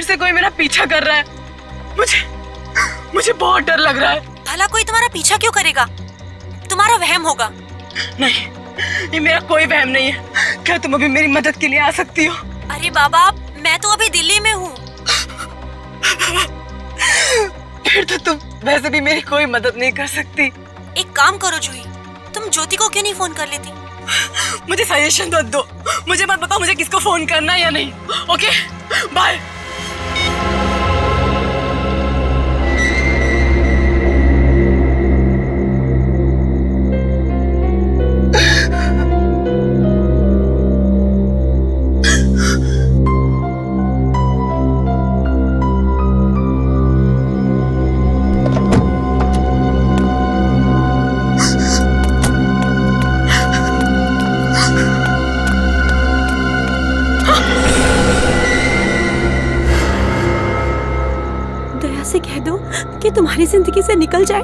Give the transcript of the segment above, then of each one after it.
से कोई मेरा पीछा कर रहा है। मुझे बहुत डर लग रहा है। भला कोई तुम्हारा पीछा क्यों करेगा? तुम्हारा वहम होगा। नहीं, ये मेरा कोई वहम नहीं है। क्या तुम अभी मेरी मदद के लिए आ सकती हो? अरे बाबा, मैं तो अभी दिल्ली में हूँ। फिर तो तुम वैसे भी मेरी कोई मदद नहीं कर सकती। एक काम करो जूही, तुम ज्योति को क्यों नहीं फोन कर लेती? मुझे सजेशन तो दो। मुझे मत बताओ मुझे किसको फोन करना है या नहीं। Okay, bye. दया से कह दो कि तुम्हारी जिंदगी से निकल जाए।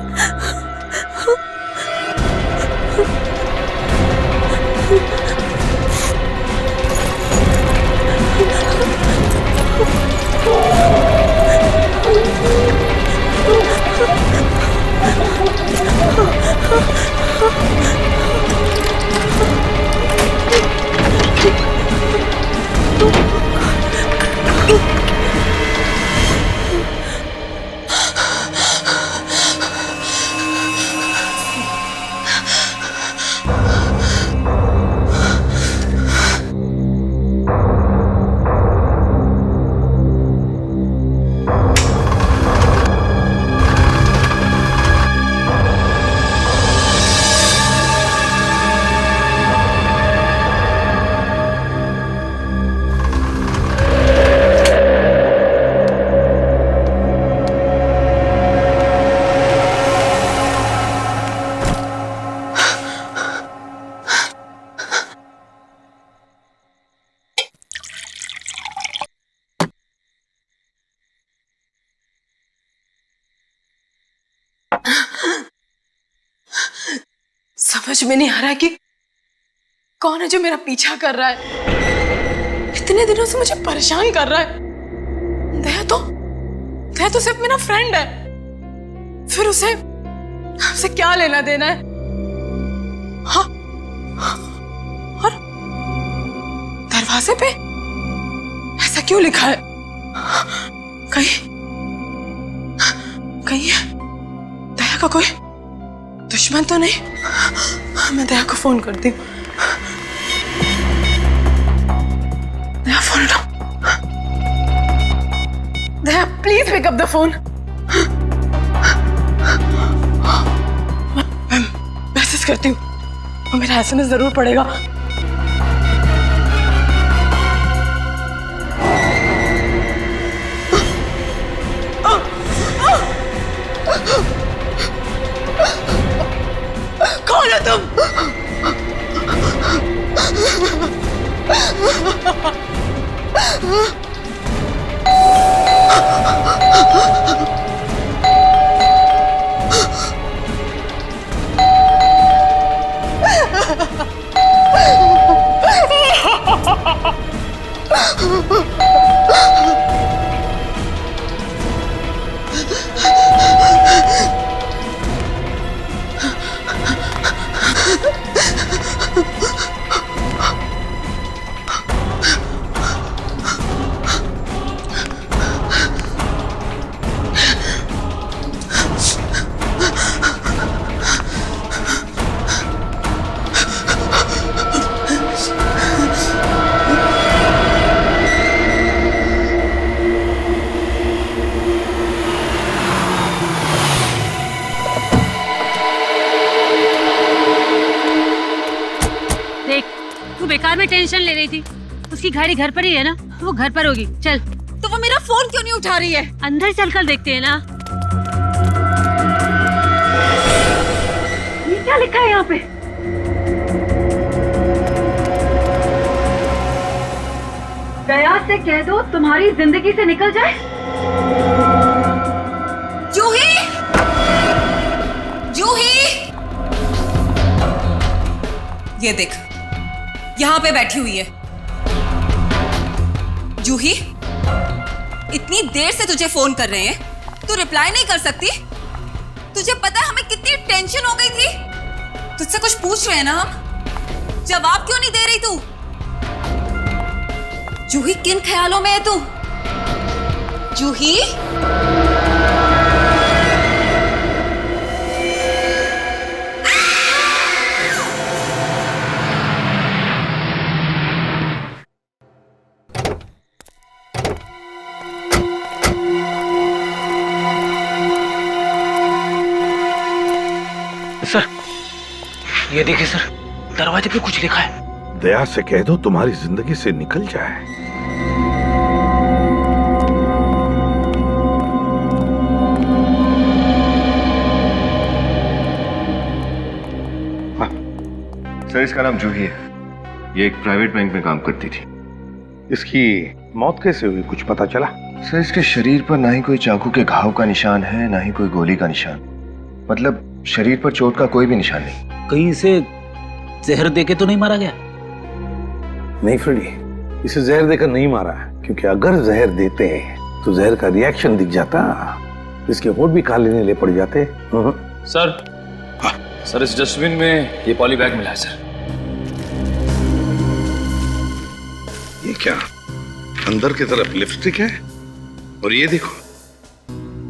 समझ में नहीं आ रहा है कि कौन है जो मेरा पीछा कर रहा है। इतने दिनों से मुझे परेशान कर रहा है। दया तो सिर्फ मेरा फ्रेंड है। फिर उसे क्या लेना देना है? हाँ, और दरवाजे पे ऐसा क्यों लिखा है? कहीं दया का कोई दुश्मन तो नहीं? मैं दया को फोन करती हूँ। दया, फोन उठाओ। Daya, please pick up the phone. मैं मैसेज करती हूँ और मेरा एसएमएस जरूर पड़ेगा। कौन है तुम? तू बेकार में टेंशन ले रही थी। उसकी गाड़ी घर पर ही है ना, वो घर पर होगी। चल। तो वो मेरा फोन क्यों नहीं उठा रही है? अंदर चलकर देखते हैं ना। ये क्या लिखा है यहाँ पे? दया से कह दो तुम्हारी जिंदगी से निकल जाए। जूही, जूही, ये देख, यहाँ पे बैठी हुई है। जूही, इतनी देर से तुझे फोन कर रहे हैं, तू रिप्लाई नहीं कर सकती? तुझे पता है हमें कितनी टेंशन हो गई थी? तुझसे कुछ पूछ रहे हैं ना हम, जवाब क्यों नहीं दे रही तू? जूही, किन ख्यालों में है तू? जूही, सर, ये देखिए सर, दरवाजे पे कुछ लिखा है। दया से कह दो तुम्हारी जिंदगी से निकल जाए। सर, इसका नाम जूही है। ये एक प्राइवेट बैंक में काम करती थी। इसकी मौत कैसे हुई, कुछ पता चला? सर, इसके शरीर पर ना ही कोई चाकू के घाव का निशान है, ना ही कोई गोली का निशान। मतलब शरीर पर चोट का कोई भी निशान नहीं। कहीं इसे जहर देके तो नहीं मारा गया? नहीं फ्रेडी, इसे जहर देकर नहीं मारा, क्योंकि अगर जहर देते तो जहर का रिएक्शन दिख जाता, इसके होंठ भी काले नीले पड़ जाते। सर, सर इस डस्टबिन में ये पॉली बैग मिला है सर। ये क्या, अंदर की तरफ लिपस्टिक है, और ये देखो,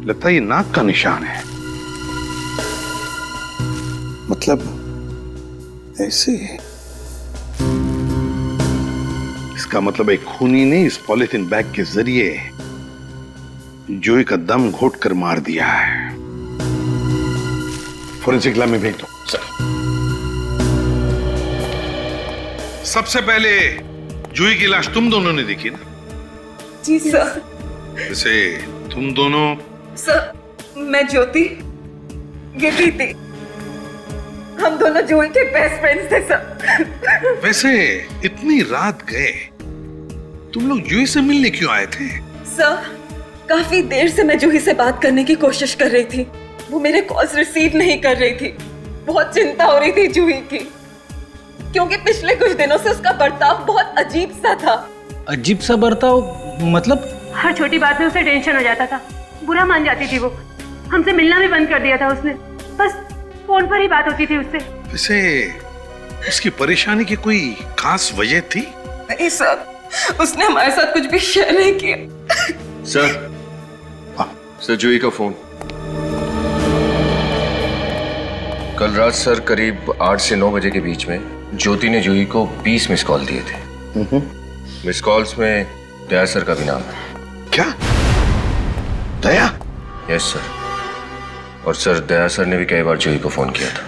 लगता है ये नाक का निशान है। मतलब ऐसे, इसका मतलब एक खूनी ने इस पॉलिथीन बैग के जरिए जूही का दम घोट कर मार दिया है। फोरेंसिक लैब में भेज दो। सर, सबसे पहले जूही की लाश तुम दोनों ने देखी ना? जी सर। वैसे तुम दोनों? सर, मैं ज्योति, ये प्रीति, हम दोनों जूही के बेस्ट फ्रेंड्स थे सर। वैसे इतनी रात गए, तुम लोग जूही से मिलने क्यों आए थे? सर, काफी देर से मैं जूही से बात करने की कोशिश कर रही थी, वो मेरे कॉल्स रिसीव नहीं कर रही थी। बहुत चिंता हो रही थी जूही की, क्योंकि पिछले कुछ दिनों से उसका बर्ताव बहुत अजीब सा था। अजीब सा बर्ताव मतलब? हर छोटी बात में उसे टेंशन हो जाता था, बुरा मान जाती थी वो। हमसे मिलना भी बंद कर दिया था उसने, बस फोन पर ही बात होती थी उससे। वैसे उसकी परेशानी की कोई खास वजह थी? नहीं सर, उसने हमारे साथ कुछ भी शेयर नहीं किया। सर, जूही का फोन। कल रात सर करीब 8 से 9 बजे के बीच में ज्योति ने जूही को 20 मिस कॉल दिए थे। मिस कॉल्स में दया सर का भी नाम है। क्या? दया? Yes sir. और सर, दया सर ने भी कई बार जूही को फोन किया था।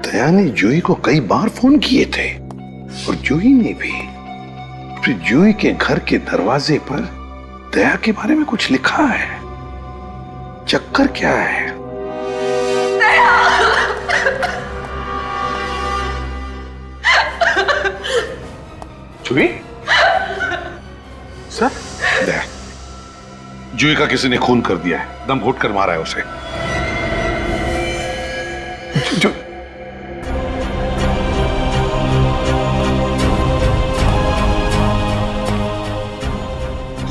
दया ने जूही को कई बार फोन किए थे, और जूही ने भी। फिर जूही के घर के दरवाजे पर दया के बारे में कुछ लिखा है। चक्कर क्या है? जूही? सर, दया, जूही का किसी ने खून कर दिया है, दम घोट कर मारा है उसे। जो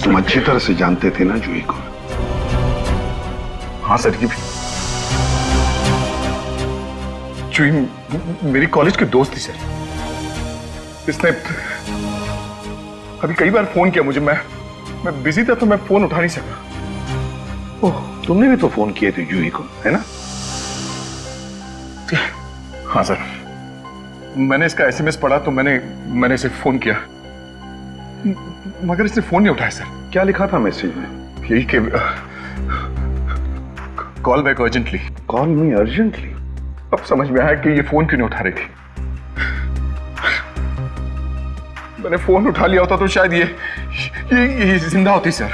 तुम अच्छी तरह से जानते थे ना जूही को? हाँ सर, ये जूही मेरी कॉलेज की दोस्त थी सर। इसने अभी कई बार फोन किया मुझे, मैं बिजी था तो मैं फोन उठा नहीं सका। ओह, तुमने भी तो फोन किए थे जूही को, है ना? हाँ सर, मैंने इसका एसएमएस पढ़ा तो मैंने इसे फोन किया, मगर इसने फोन नहीं उठाया सर। क्या लिखा था मैसेज में? यही कि कॉल बैक अर्जेंटली। कॉल मी अर्जेंटली? अब समझ में आया कि ये फोन क्यों नहीं उठा रही थी। मैंने फोन उठा लिया होता तो शायद ये जिंदा होती सर।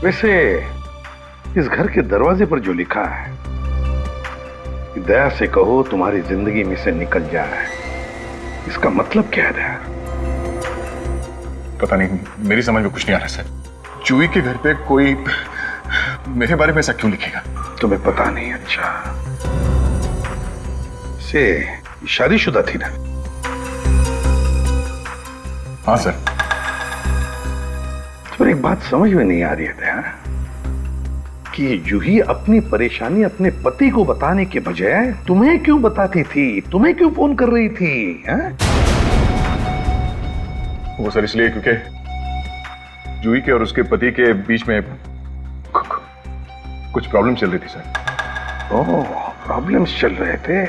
वैसे इस घर के दरवाजे पर जो लिखा है कि दया से कहो तुम्हारी जिंदगी में से निकल जाए, इसका मतलब क्या है दया? पता नहीं, मेरी समझ में कुछ नहीं आ रहा सर। जूही के घर पे कोई मेरे बारे में ऐसा क्यों लिखेगा? तुम्हें पता नहीं? अच्छा, से शादीशुदा थी ना? हाँ सर। पर एक बात समझ में नहीं आ रही है दया, कि जूही अपनी परेशानी अपने पति को बताने के बजाय तुम्हें क्यों बताती थी, तुम्हें क्यों फोन कर रही थी? वो सर इसलिए क्योंकि जूही के और उसके पति के बीच में कुछ प्रॉब्लम चल रही थी सर। ओह, प्रॉब्लम्स चल रहे थे।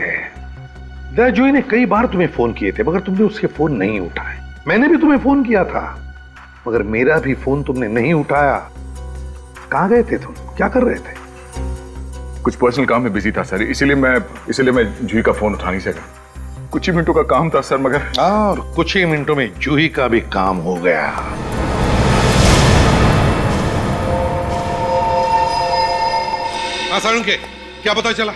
दया, जूही ने कई बार तुम्हें फोन किए थे मगर तुमने उसके फोन नहीं उठाए। मैंने भी तुम्हें फोन किया था मगर मेरा भी फोन तुमने नहीं उठाया। कहां गए थे तुम, क्या कर रहे थे? कुछ पर्सनल काम में बिजी था सर, इसीलिए मैं जूही का फोन उठा नहीं सका। कुछ ही मिनटों का काम था सर, मगर और कुछ ही मिनटों में जूही का भी काम हो गया। सारुण के क्या पता चला?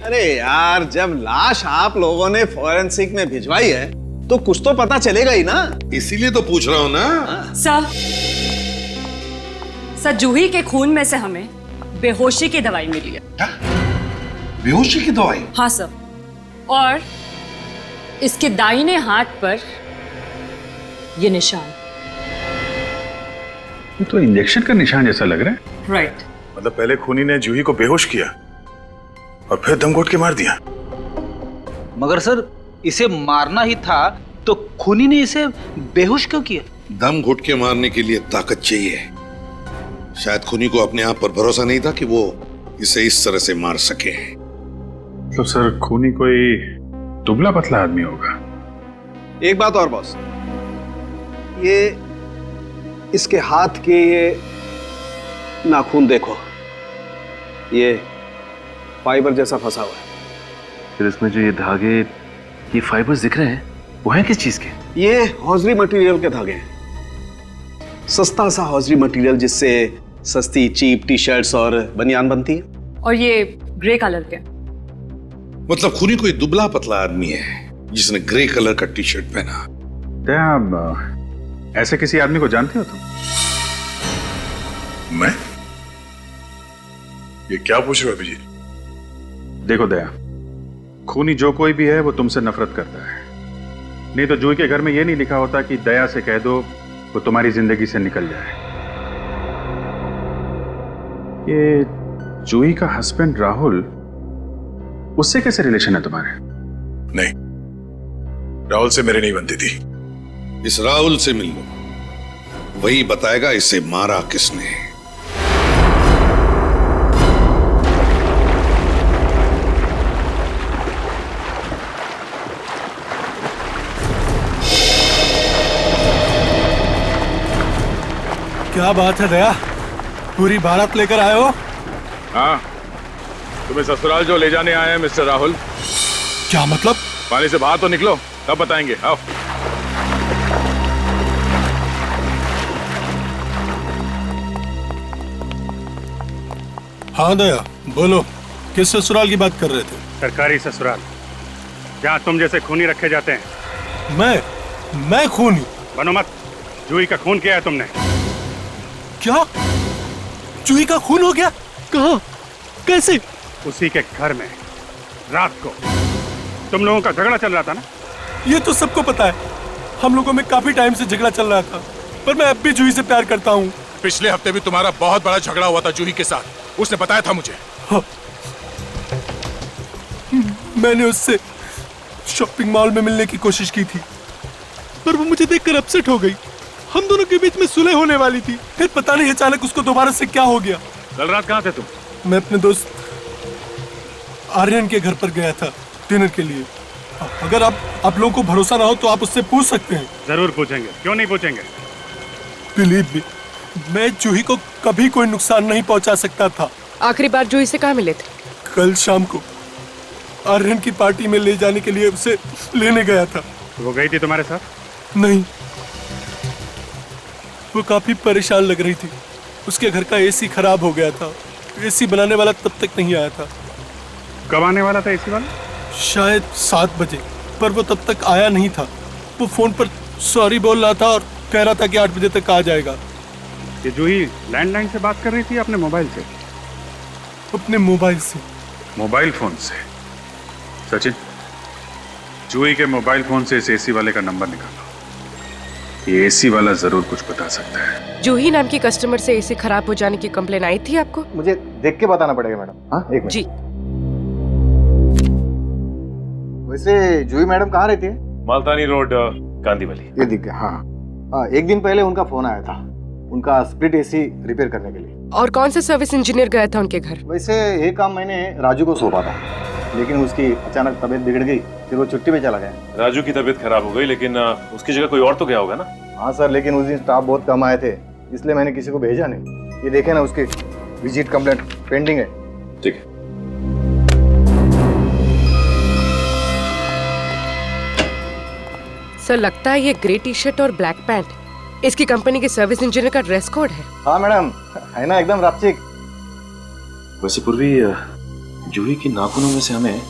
अरे यार, जब लाश आप लोगों ने फॉरेंसिक में भिजवाई है तो कुछ तो पता चलेगा ही ना। इसीलिए तो पूछ रहा हूं ना। सर जूही के खून में से हमें बेहोशी की दवाई मिली है। बेहोशी की दवाई? हाँ सर, और इसके दाहिने हाथ पर ये निशान। ये तो इंजेक्शन का निशान जैसा लग रहा है। राइट। मतलब पहले खूनी ने जूही को बेहोश किया और फिर दम घोट के मार दिया। मगर सर इसे मारना ही था तो खूनी ने इसे बेहोश क्यों किया? दम घुट के मारने के लिए ताकत चाहिए। शायद खूनी को अपने आप पर भरोसा नहीं था कि वो इसे इस तरह से मार सके। तो सर खूनी कोई दुबला पतला आदमी होगा। एक बात और बॉस, ये इसके हाथ के ये नाखून देखो, ये फाइबर जैसा फंसा हुआ है। फिर इसमें जो ये धागे, ये फाइबर्स दिख रहे हैं, वो हैं किस चीज के? ये हौजरी मटेरियल के धागे हैं। सस्ता सा हौजरी मटेरियल जिससे सस्ती चीप टी शर्ट्स और बनियान बनती है। और ये ग्रे कलर के। मतलब खूनी कोई दुबला पतला आदमी है जिसने ग्रे कलर का टी शर्ट पहना। दया, ऐसे किसी आदमी को जानते हो तुम? मैं? ये क्या पूछ रहे हो अभिजीत? देखो दया, खूनी जो कोई भी है वो तुमसे नफरत करता है। नहीं तो जूही के घर में ये नहीं लिखा होता कि दया से कह दो वो तुम्हारी जिंदगी से निकल जाए। ये जूही का हस्बैंड राहुल, उससे कैसे रिलेशन है तुम्हारे? नहीं, राहुल से मेरी नहीं बनती थी। इस राहुल से मिल लो, वही बताएगा इसे मारा किसने। क्या बात है दया, पूरी बारात लेकर आए हो? हाँ, तुम्हें ससुराल जो ले जाने आए हैं मिस्टर राहुल। क्या मतलब? पानी से बाहर तो निकलो, तब बताएंगे। आओ। हाँ दया, बोलो, किस ससुराल की बात कर रहे थे? सरकारी ससुराल, जहाँ तुम जैसे खूनी रखे जाते हैं। मैं खूनी? बनो मत, जूही का खून किया है तुमने। क्या? जूही का खून हो गया? कहाँ? कैसे? उसी के घर में रात को तुम लोगों का झगड़ा चल रहा था ना? ये तो सबको पता है, हम लोगों में काफी टाइम से झगड़ा चल रहा था, पर मैं अब भी जूही से प्यार करता हूँ। पिछले हफ्ते भी तुम्हारा बहुत बड़ा झगड़ा हुआ था जूही के साथ, उसने बताया था मुझे। हाँ। मैंने उससे शॉपिंग मॉल में मिलने की कोशिश की थी, पर वो मुझे देखकर अपसेट हो गई। हम दोनों के बीच में सुलह होने वाली थी, फिर पता नहीं अचानक उसको दोबारा से क्या हो गया। कल रात कहाँ थे तुम? मैं अपने दोस्त आर्यन के घर पर गया था डिनर के लिए। अगर आप लोगों को भरोसा ना हो तो आप उससे पूछ सकते हैं। जरूर पूछेंगे, क्यों नहीं पूछेंगे। बिलीव मी, मैं जूही को कभी कोई नुकसान नहीं पहुंचा सकता था। आखिरी बार जूही से कहाँ मिले थे? कल शाम को आर्यन की पार्टी में ले जाने के लिए उसे लेने गया था। वो गई थी तुम्हारे साथ? नहीं, वो काफी परेशान लग रही थी। उसके घर का एसी खराब हो गया था, एसी बनाने वाला तब तक नहीं आया था। कब आने वाला था एसी वाला? शायद 7 बजे, पर वो तब तक आया नहीं था। वो फोन पर सॉरी बोल रहा था और कह रहा था कि 8 बजे तक आ जाएगा। ये जूही लैंडलाइन से बात कर रही थी अपने मोबाइल से? अपने मोबाइल से। मोबाइल फोन से? सचिन, जूही के मोबाइल फोन से इस एसी वाले का नंबर निकालो। ये एसी वाला जरूर कुछ बता सकता है। जूही नाम की कस्टमर से एसी खराब हो जाने की कंप्लेन आई थी आपको? मुझे देख के बताना पड़ेगा मैडम। हाँ, एक मिनट। जी। वैसे जूही मैडम कहाँ रहती है? मालतानी रोड, गांधीवली। ये दिख गया। हाँ, एक दिन पहले उनका फोन आया था, उनका स्प्लिट एसी रिपेयर करने के लिए। और कौन सा सर्विस इंजीनियर गया था उनके घर? वैसे ये काम मैंने राजू को सौंपा था, लेकिन उसकी अचानक तबीयत बिगड़ गई, फिर वो छुट्टी पे चला गया। राजू की तबीयत खराब हो गई, लेकिन उसकी जगह कोई और तो गया होगा ना? हाँ सर, लेकिन उस दिन स्टाफ बहुत कम आए थे, इसलिए मैंने किसी को भेजा नहीं। ये देखे ना, उसकी विजिट कंप्लेंट पेंडिंग है। ठीक है। सर, लगता है ये ग्रे टी शर्ट और ब्लैक पैंट इसकी कंपनी के सर्विस इंजीनियर का ड्रेस कोड है। हाँ मैडम, है ना एकदम रापचिक। वैसे पूर्वी, जूही की नाखूनों में से हमें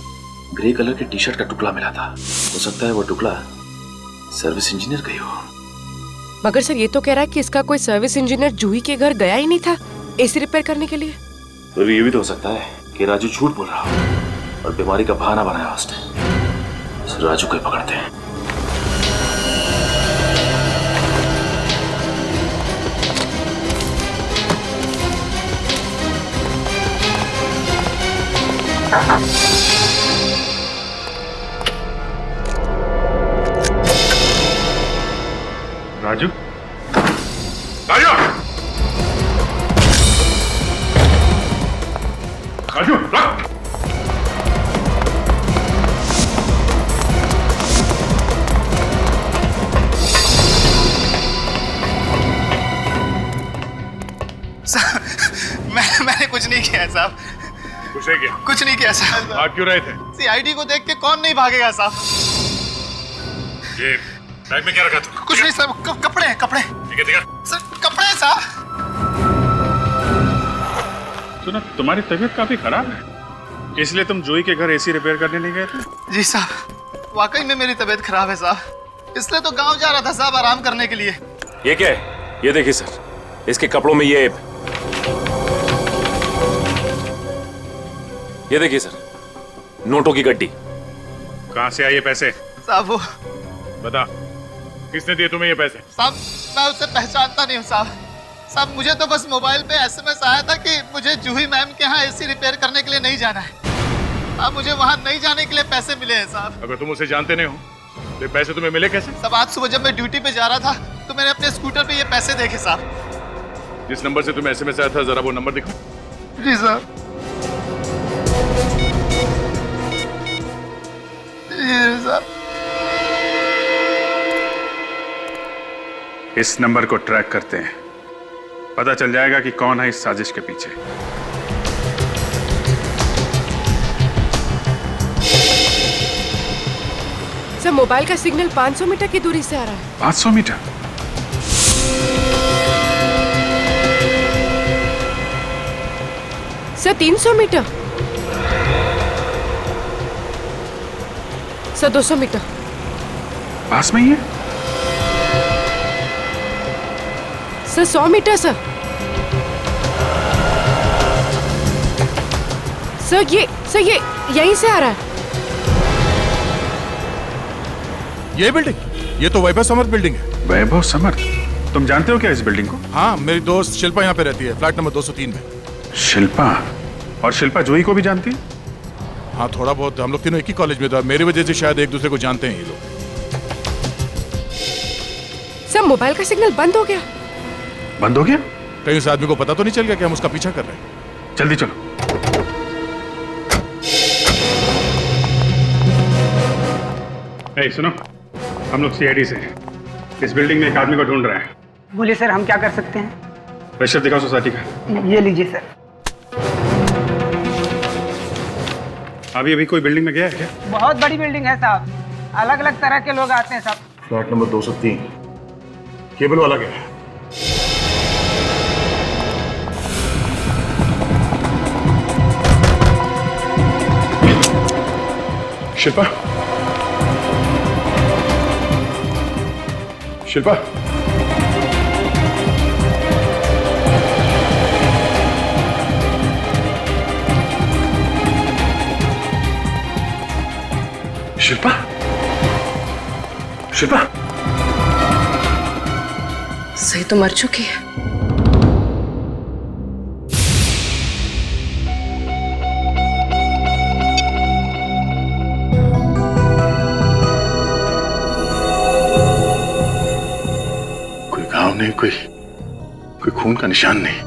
ग्रे कलर के टी शर्ट का टुकड़ा मिला था। हो सकता है वो टुकड़ा सर्विस इंजीनियर का ही हो। मगर सर, ये तो कह रहा है कि इसका कोई सर्विस इंजीनियर जूही के घर गया ही नहीं था एसी रिपेयर करने के लिए। पूर्वी, ये भी तो हो सकता है कि राजू झूठ बोल रहा हो और बीमारी का बहाना बनाया उसने। राजू को ही पकड़ते हैं। राजू, राजू, राजू, रख। मैंने कुछ नहीं किया है साहब। कुछ नहीं किया? कुछ नहीं किया साहब। भाग क्यों रहे थे? सीआईडी को देख के कौन नहीं भागेगा साहब। ये बैग में क्या रखा तू? कुछ नहीं साहब, कपड़े हैं, कपड़े। ठीक है, ठीक है। सर, कपड़े हैं साहब। सुना, तुम्हारी तबीयत काफी खराब है, इसलिए तुम जूही के घर एसी रिपेयर करने नहीं गए थे? जी साहब, वाकई में मेरी तबीयत खराब है साहब, इसलिए तो गांव जा रहा था साहब आराम करने के लिए। ये क्या है? ये देखिए सर, इसके कपड़ों में ये देखिए सर, नोटों की गड्डी। कहाँ से आए ये पैसे? साहब वो बता, किसने दिए तुम्हें ये पैसे? साहब, मैं उसे पहचानता नहीं हूँ साहब। साहब, मुझे तो बस मोबाइल पे एसएमएस आया था कि मुझे जूही मैम के यहाँ एसी रिपेयर करने के लिए नहीं जाना है। अब मुझे वहाँ नहीं जाने के लिए पैसे मिले हैं साहब। अगर तुम उसे जानते नहीं हो तो ये पैसे तुम्हें मिले कैसे? साहब, आज सुबह जब मैं ड्यूटी पे जा रहा था तो मैंने अपने स्कूटर पे ये पैसे देखे साहब। जिस नंबर से तुम्हें एसएमएस आया था, जरा वो नंबर दिखाओ। जी साहब। इस नंबर को ट्रैक करते हैं, पता चल जाएगा कि कौन है इस साजिश के पीछे। सर, मोबाइल का सिग्नल 500 मीटर की दूरी से आ रहा है। 500 metre? Sir, 300 metre. Sir, 200 metre. पास में ही है? Sir, 100 metre sir. सर, ये यहीं से आ रहा है। ये बिल्डिंग, ये तो वैभव समर्थ बिल्डिंग है। वैभव समर्थ? तुम जानते हो क्या इस बिल्डिंग को? हाँ, मेरी दोस्त शिल्पा यहाँ पे रहती है, फ्लैट नंबर 203 में। शिल्पा? और शिल्पा जूही को भी जानती है? हाँ, थोड़ा बहुत। हम लोग तीनों एक ही कॉलेज में थे, मेरी वजह से शायद एक दूसरे को जानते हैं ये लोग। सर, मोबाइल का सिग्नल बंद हो गया। बंद हो गया? कहीं उस आदमी को पता तो नहीं चल गया कि हम उसका पीछा कर रहे हैं? जल्दी चलो। ए, सुनो, हम लोग सीआईडी से हैं। इस बिल्डिंग में एक आदमी को ढूंढ रहे हैं। बोलिए सर, हम क्या कर सकते हैं? प्रेशर दिखाओ सोसाइटी का। ये लीजिए सर। अभी अभी कोई बिल्डिंग में गया है क्या? बहुत बड़ी बिल्डिंग है साहब, अलग अलग तरह के लोग आते हैं साहब। फ्लैट नंबर 203, केबल वाला गया है। शिल्पा, शिल्पा, शिल्पा, शिल्पा, सही तो मर चुकी है। कोई घाव नहीं, कोई खून का निशान नहीं।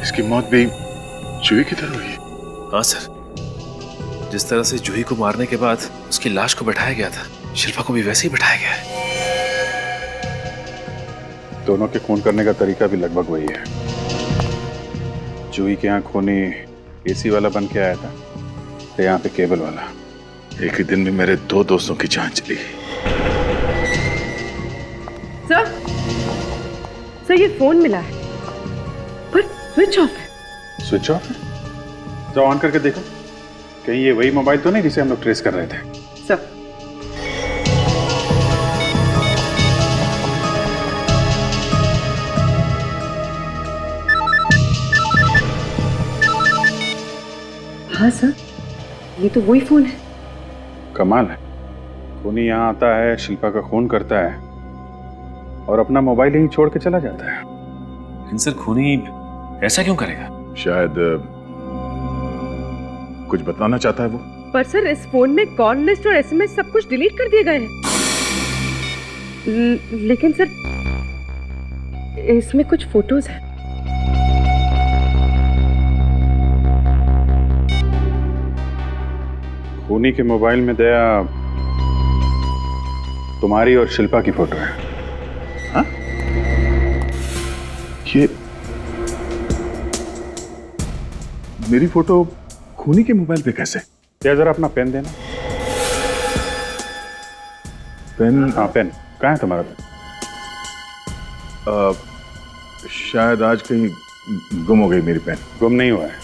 इसकी मौत भी जूही की तरह हुई। हाँ सर, जिस तरह से जूही को मारने के बाद उसकी लाश को बैठाया गया था, शिल्पा को भी वैसे ही बैठाया गया है। दोनों के खून करने का तरीका भी लगभग वही है। जूही के यहाँ खूनी एसी वाला बन के आया था, तो यहाँ पे केबल वाला। एक ही दिन में मेरे 2 दोस्तों की जान चली। सर ये फोन मिला है पर स्विच ऑफ है। स्विच ऑफ है? जाओ ऑन करके देखो, कहीं ये वही मोबाइल तो नहीं जिसे हम लोग ट्रेस कर रहे थे। सर हाँ सर, ये तो वही फोन है। कमाल है, खूनी यहाँ आता है, शिल्पा का खून करता है और अपना मोबाइल यहीं छोड़ के चला जाता है। लेकिन सर खूनी ऐसा क्यों करेगा? शायद कुछ बताना चाहता है वो। पर सर इस फोन में कॉल लिस्ट और एसएमएस सब कुछ डिलीट कर दिए गए हैं। लेकिन सर इसमें कुछ फोटोज हैं। खूनी के मोबाइल में दया तुम्हारी और शिल्पा की फोटो है। हाँ? ये मेरी फोटो खूनी के मोबाइल पे कैसे? क्या जरा अपना पेन देना। पेन? हाँ पेन कहाँ है तुम्हारा पेन? शायद आज कहीं गुम हो गई मेरी पेन। गुम नहीं हुआ है,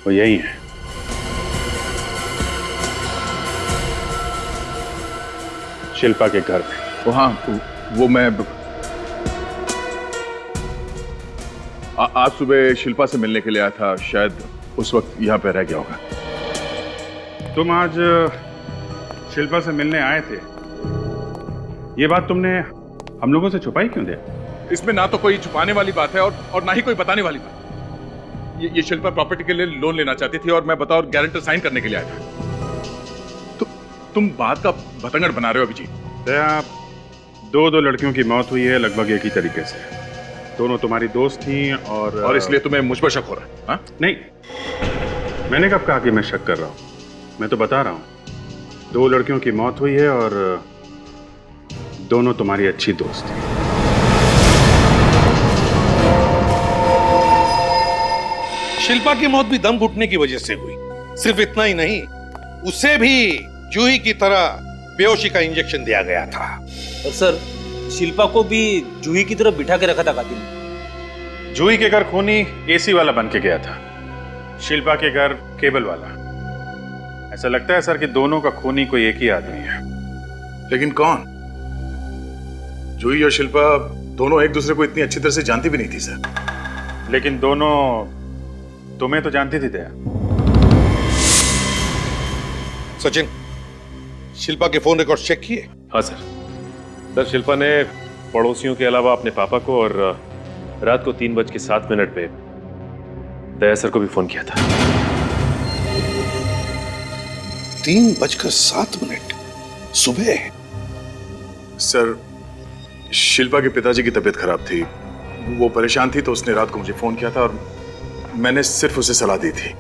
वो यही है। शिल्पा के घर में। वो हाँ, वो मैं आज सुबह शिल्पा से मिलने के लिए आया था, शायद उस वक्त यहाँ पे रह गया होगा। तुम आज शिल्पा से मिलने आए थे, ये बात तुमने हम लोगों से छुपाई क्यों दिया? इसमें ना तो कोई छुपाने वाली बात है और ना ही कोई बताने वाली बात। ये शिल्पा प्रॉपर्टी के लिए लोन लेना चाहती थी और मैं बतौर गारंटर साइन करने के लिए आया था। तुम बात का भतंगड़ बना रहे हो अभिजीत। दया, दो लड़कियों की मौत हुई है लगभग एक ही तरीके से। दोनों तुम्हारी दोस्त थी और इसलिए तुम्हें मुझ पर शक हो रहा है? हाँ? नहीं, मैंने कब कहा कि मैं शक कर रहा हूं? मैं तो बता रहा हूं, 2 लड़कियों की मौत हुई है और दोनों तुम्हारी अच्छी दोस्त थी। शिल्पा की मौत भी दम घुटने की वजह से हुई। सिर्फ इतना ही नहीं, उसे भी जूही की तरह बेहोशी का इंजेक्शन दिया गया था। और सर, शिल्पा को भी जूही की तरफ बिठा के रखा था कातिल ने। जूही के घर खूनी एसी वाला बन के गया था, शिल्पा के घर केबल वाला। ऐसा लगता है सर कि दोनों का खूनी कोई एक ही आदमी है। लेकिन कौन? जूही और शिल्पा दोनों एक दूसरे को इतनी अच्छी तरह से जानती भी नहीं थी सर। लेकिन दोनों तुम्हें तो जानती थी दया। सचिन, शिल्पा के फोन रिकॉर्ड चेक किए? हाँ सर। सर शिल्पा ने पड़ोसियों के अलावा अपने पापा को और रात को 3:07 पे दया सर को भी फोन किया था। 3:07 सुबह? सर, शिल्पा के पिताजी की तबीयत खराब थी, वो परेशान थी, तो उसने रात को मुझे फोन किया था और मैंने सिर्फ उसे सलाह दी थी।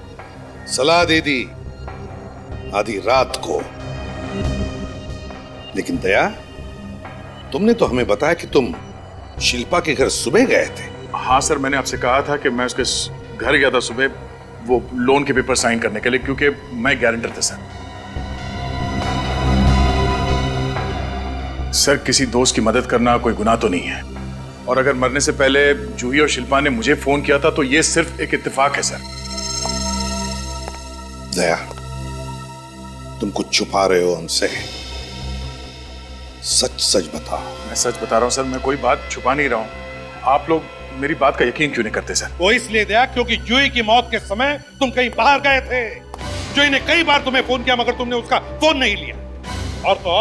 सलाह दे दी आधी रात को। लेकिन दया, तुमने तो हमें बताया कि तुम शिल्पा के घर सुबह गए थे। हाँ सर, मैंने आपसे कहा था कि मैं उसके घर गया था सुबह, वो लोन के पेपर साइन करने के लिए, क्योंकि मैं गारंटर था सर। सर, किसी दोस्त की मदद करना कोई गुनाह तो नहीं है, और अगर मरने से पहले जूही और शिल्पा ने मुझे फोन किया था तो ये सिर्फ एक इत्तेफाक है सर। दया, तुम कुछ छुपा रहे हो हमसे। सच सच बताओ। मैं सच बता रहा हूँ सर, मैं कोई बात छुपा नहीं रहा हूँ। आप लोग मेरी बात का यकीन क्यों नहीं करते सर? वो इसलिए दया क्योंकि जूही की मौत के समय तुम कहीं बाहर गए थे। जूही ने कई बार तुम्हें फोन किया मगर तुमने उसका फोन नहीं लिया। और तो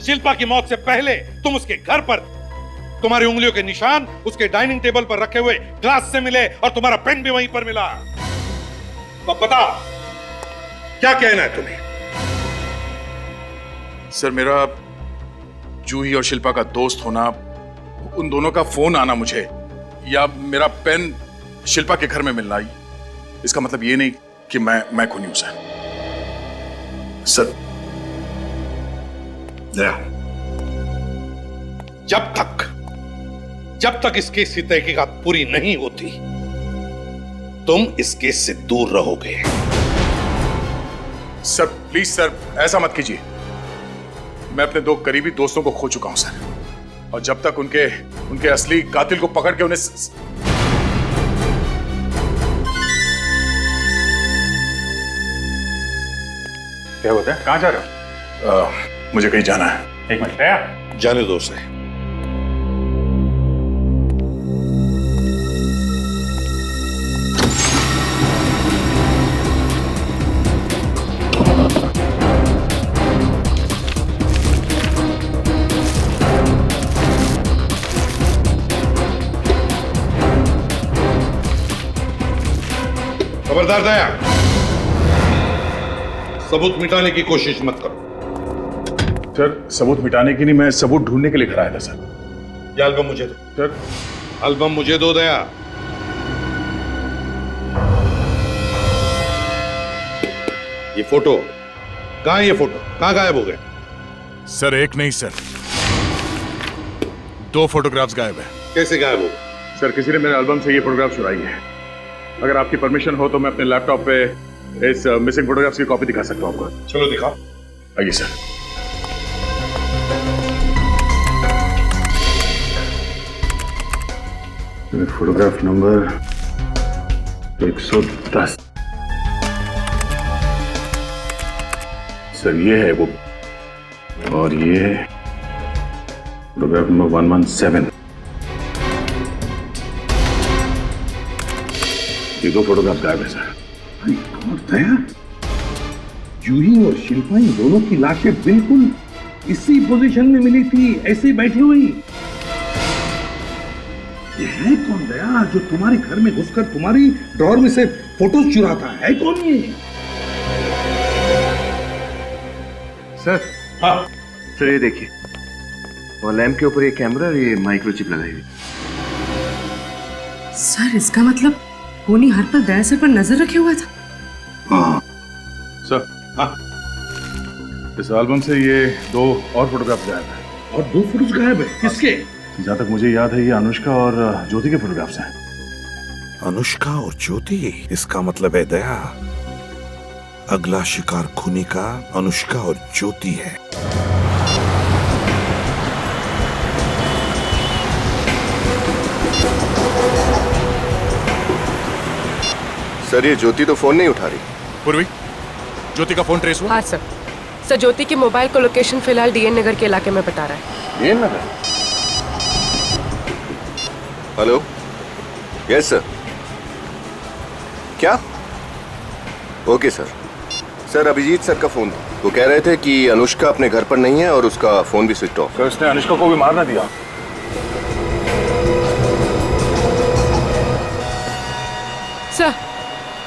शिल्पा की मौत से पहले तुम उसके घर पर थे। तुम्हारी उंगलियों के निशान उसके डाइनिंग टेबल पर रखे हुए ग्लास से मिले और तुम्हारा पेन भी वहीं पर मिला। अब बताओ क्या कहना है तुम्हें? सर, मेरा जूही और शिल्पा का दोस्त होना, उन दोनों का फोन आना मुझे, या मेरा पेन शिल्पा के घर में मिलना, इसका मतलब ये नहीं कि मैं खूनी हूं सर। दया, जब तक इस केस की तहकीकात पूरी नहीं होती तुम इस केस से दूर रहोगे। सर प्लीज सर, ऐसा मत कीजिए। मैं अपने 2 करीबी दोस्तों को खो चुका हूं सर, और जब तक उनके असली कातिल को पकड़ के उन्हें क्या होता है? कहां जा रहे हो? मुझे कहीं जाना है। एक मिनट, दया जाने दो उसे। खबरदार दया, सबूत मिटाने की कोशिश मत करो। सर, सबूत मिटाने की नहीं, मैं सबूत ढूंढने के लिए घर आया था सर। ये एल्बम मुझे दो। सर, एल्बम मुझे दो दया। ये फोटो कहां है? ये फोटो कहां गायब हो गए? सर एक नहीं सर, 2 फोटोग्राफ्स गायब है। कैसे गायब हो? सर, किसी ने मेरे एल्बम से ये फोटोग्राफ चुराई है। अगर आपकी परमिशन हो तो मैं अपने लैपटॉप पे इस मिसिंग फोटोग्राफ्स की कॉपी दिखा सकता हूं आपको। चलो दिखाओ। आइए सर। Photograph number 110। सर ये है वो, और ये फोटोग्राफ नंबर 117। ये 2 फोटोग्राफ गायब है सर। दया, जूही और शिल्पा इन दोनों की लाशें बिल्कुल इसी पोजीशन में मिली थी, ऐसे बैठी हुई। ये है कौन दया जो तुम्हारे घर में घुसकर तुम्हारी ड्रॉर में से फोटोज चुराता है? कौन ये? सर, हाँ सर, ये देखिए, और लैंप के ऊपर ये कैमरा और ये माइक्रोचिप लगाई हुई। सर इसका मतलब खूनी हर पल दया सर पर नजर रखे हुआ था। हाँ सर, हाँ, इस एल्बम से ये 2 और फोटोग्राफ गायब है। और 2 फोटोज गायब है? किसके? जहां तक मुझे याद है ये अनुष्का और ज्योति के फोटोग्राफ्स हैं। अनुष्का और ज्योति, इसका मतलब है दया अगला शिकार खूनी का अनुष्का और ज्योति है। सर, ये ज्योति तो फोन नहीं उठा रही। पूर्वी, ज्योति का फोन ट्रेस हुआ? हाँ सर। सर ज्योति की मोबाइल को लोकेशन फिलहाल डीएन नगर के इलाके में बता रहा है। DN Nagar? Hello, yes sir. क्या? Okay sir. Sir, Abhijit sir का फोन था। वो कह रहे थे कि अनुष्का अपने घर पर नहीं है और उसका फोन भी स्विच ऑफ। सर, उसने अनुष्का को भी मार ना दिया?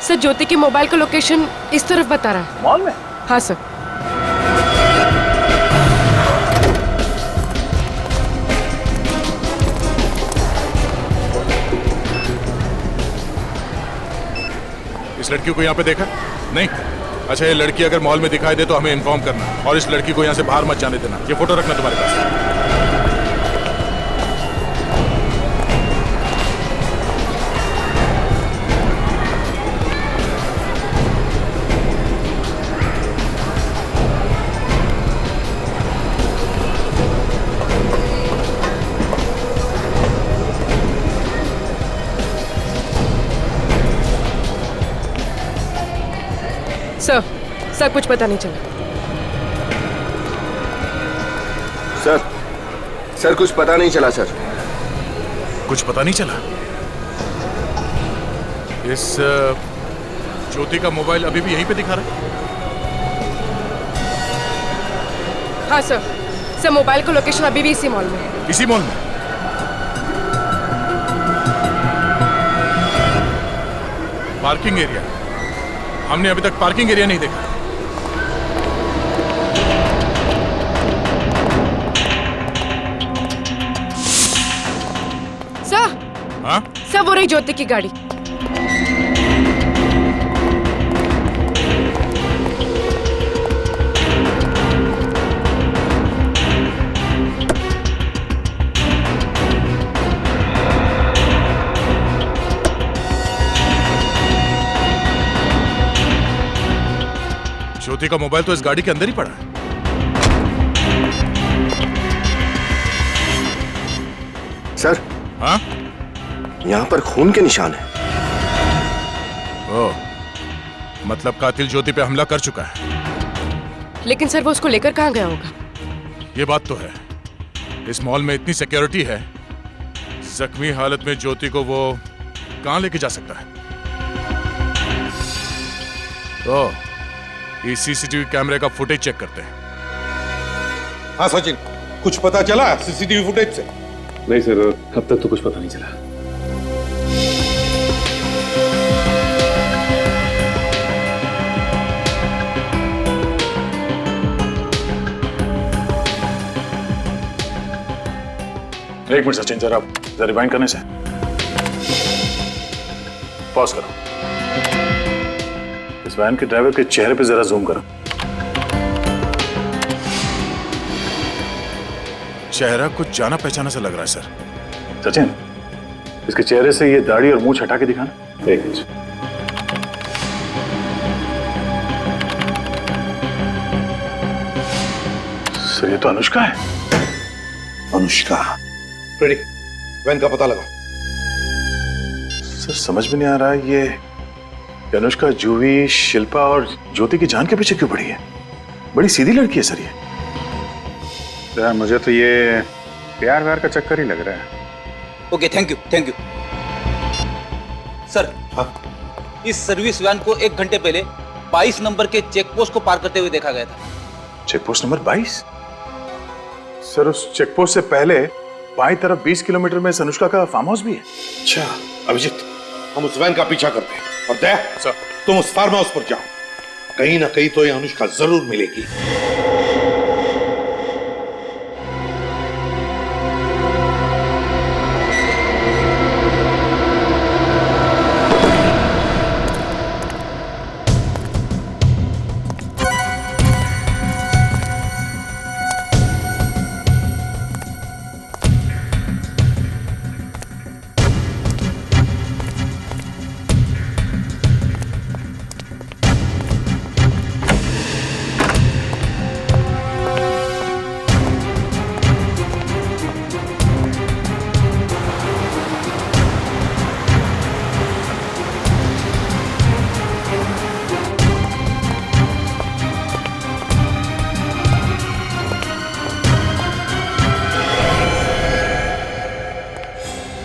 सर ज्योति की मोबाइल का लोकेशन इस तरफ बता रहा है। मॉल में? हाँ सर। इस लड़की को यहाँ पे देखा? नहीं? अच्छा, ये लड़की अगर मॉल में दिखाई दे तो हमें इन्फॉर्म करना, और इस लड़की को यहाँ से बाहर मत जाने देना। ये फोटो रखना तुम्हारे पास। सर कुछ पता नहीं चला। सर कुछ पता नहीं चला सर। कुछ पता नहीं चला? इस ज्योति का मोबाइल अभी भी यहीं पे दिखा रहा है? हाँ सर, सर मोबाइल का लोकेशन अभी भी इसी मॉल में है। इसी मॉल में? Parking area? हमने अभी तक पार्किंग एरिया नहीं देखा। सर, हाँ? सर वो रही ज्योति की गाड़ी। ज्योति का मोबाइल तो इस गाड़ी के अंदर ही पड़ा है। सर। हाँ? यहाँ पर खून के निशान है। ओह, मतलब कातिल ज्योति पे हमला कर चुका है। लेकिन सर वो उसको लेकर कहाँ गया होगा? ये बात तो है, इस मॉल में इतनी सिक्योरिटी है, जख्मी हालत में ज्योति को वो कहाँ लेके जा सकता है? तो इस सीसीटीवी कैमरे का फुटेज चेक करते हैं। हाँ सचिन, कुछ पता चला सीसीटीवी फुटेज से? नहीं सर, अब तक तो कुछ पता नहीं चला। एक मिनट सचिन, जरा रिवाइंड करने से पॉज करो। इस वैन के ड्राइवर के चेहरे पे जरा जूम करो। चेहरा कुछ जाना पहचाना सा लग रहा है सर। सचिन, इसके चेहरे से ये दाढ़ी और मूंछ हटा के दिखाना। एक मिनट। सर ये तो अनुष्का है। अनुष्का? रेडी, वैन का पता लगा। सर समझ में नहीं आ रहा है, ये अनुष्का जूही, शिल्पा और ज्योति की जान के पीछे क्यों पड़ी है? बड़ी सीधी लड़की है सर ये। यार मुझे तो ये प्यार व्यार का चक्कर ही लग रहा है। Okay, thank you. सर, हाँ? इस सर्विस वैन को 1 घंटे पहले 22 नंबर के चेक पोस्ट को पार करते हुए देखा गया था। Check post number 22? सर उस चेक पोस्ट से पहले बाईं तरफ 20 किलोमीटर में अनुष्का का फार्म हाउस भी है। अच्छा अभिजीत, हम उस वैन का पीछा करते हैं और दया सर, तुम उस फार्म हाउस पर जाओ। कहीं ना कहीं तो ये अनुष्का जरूर मिलेगी।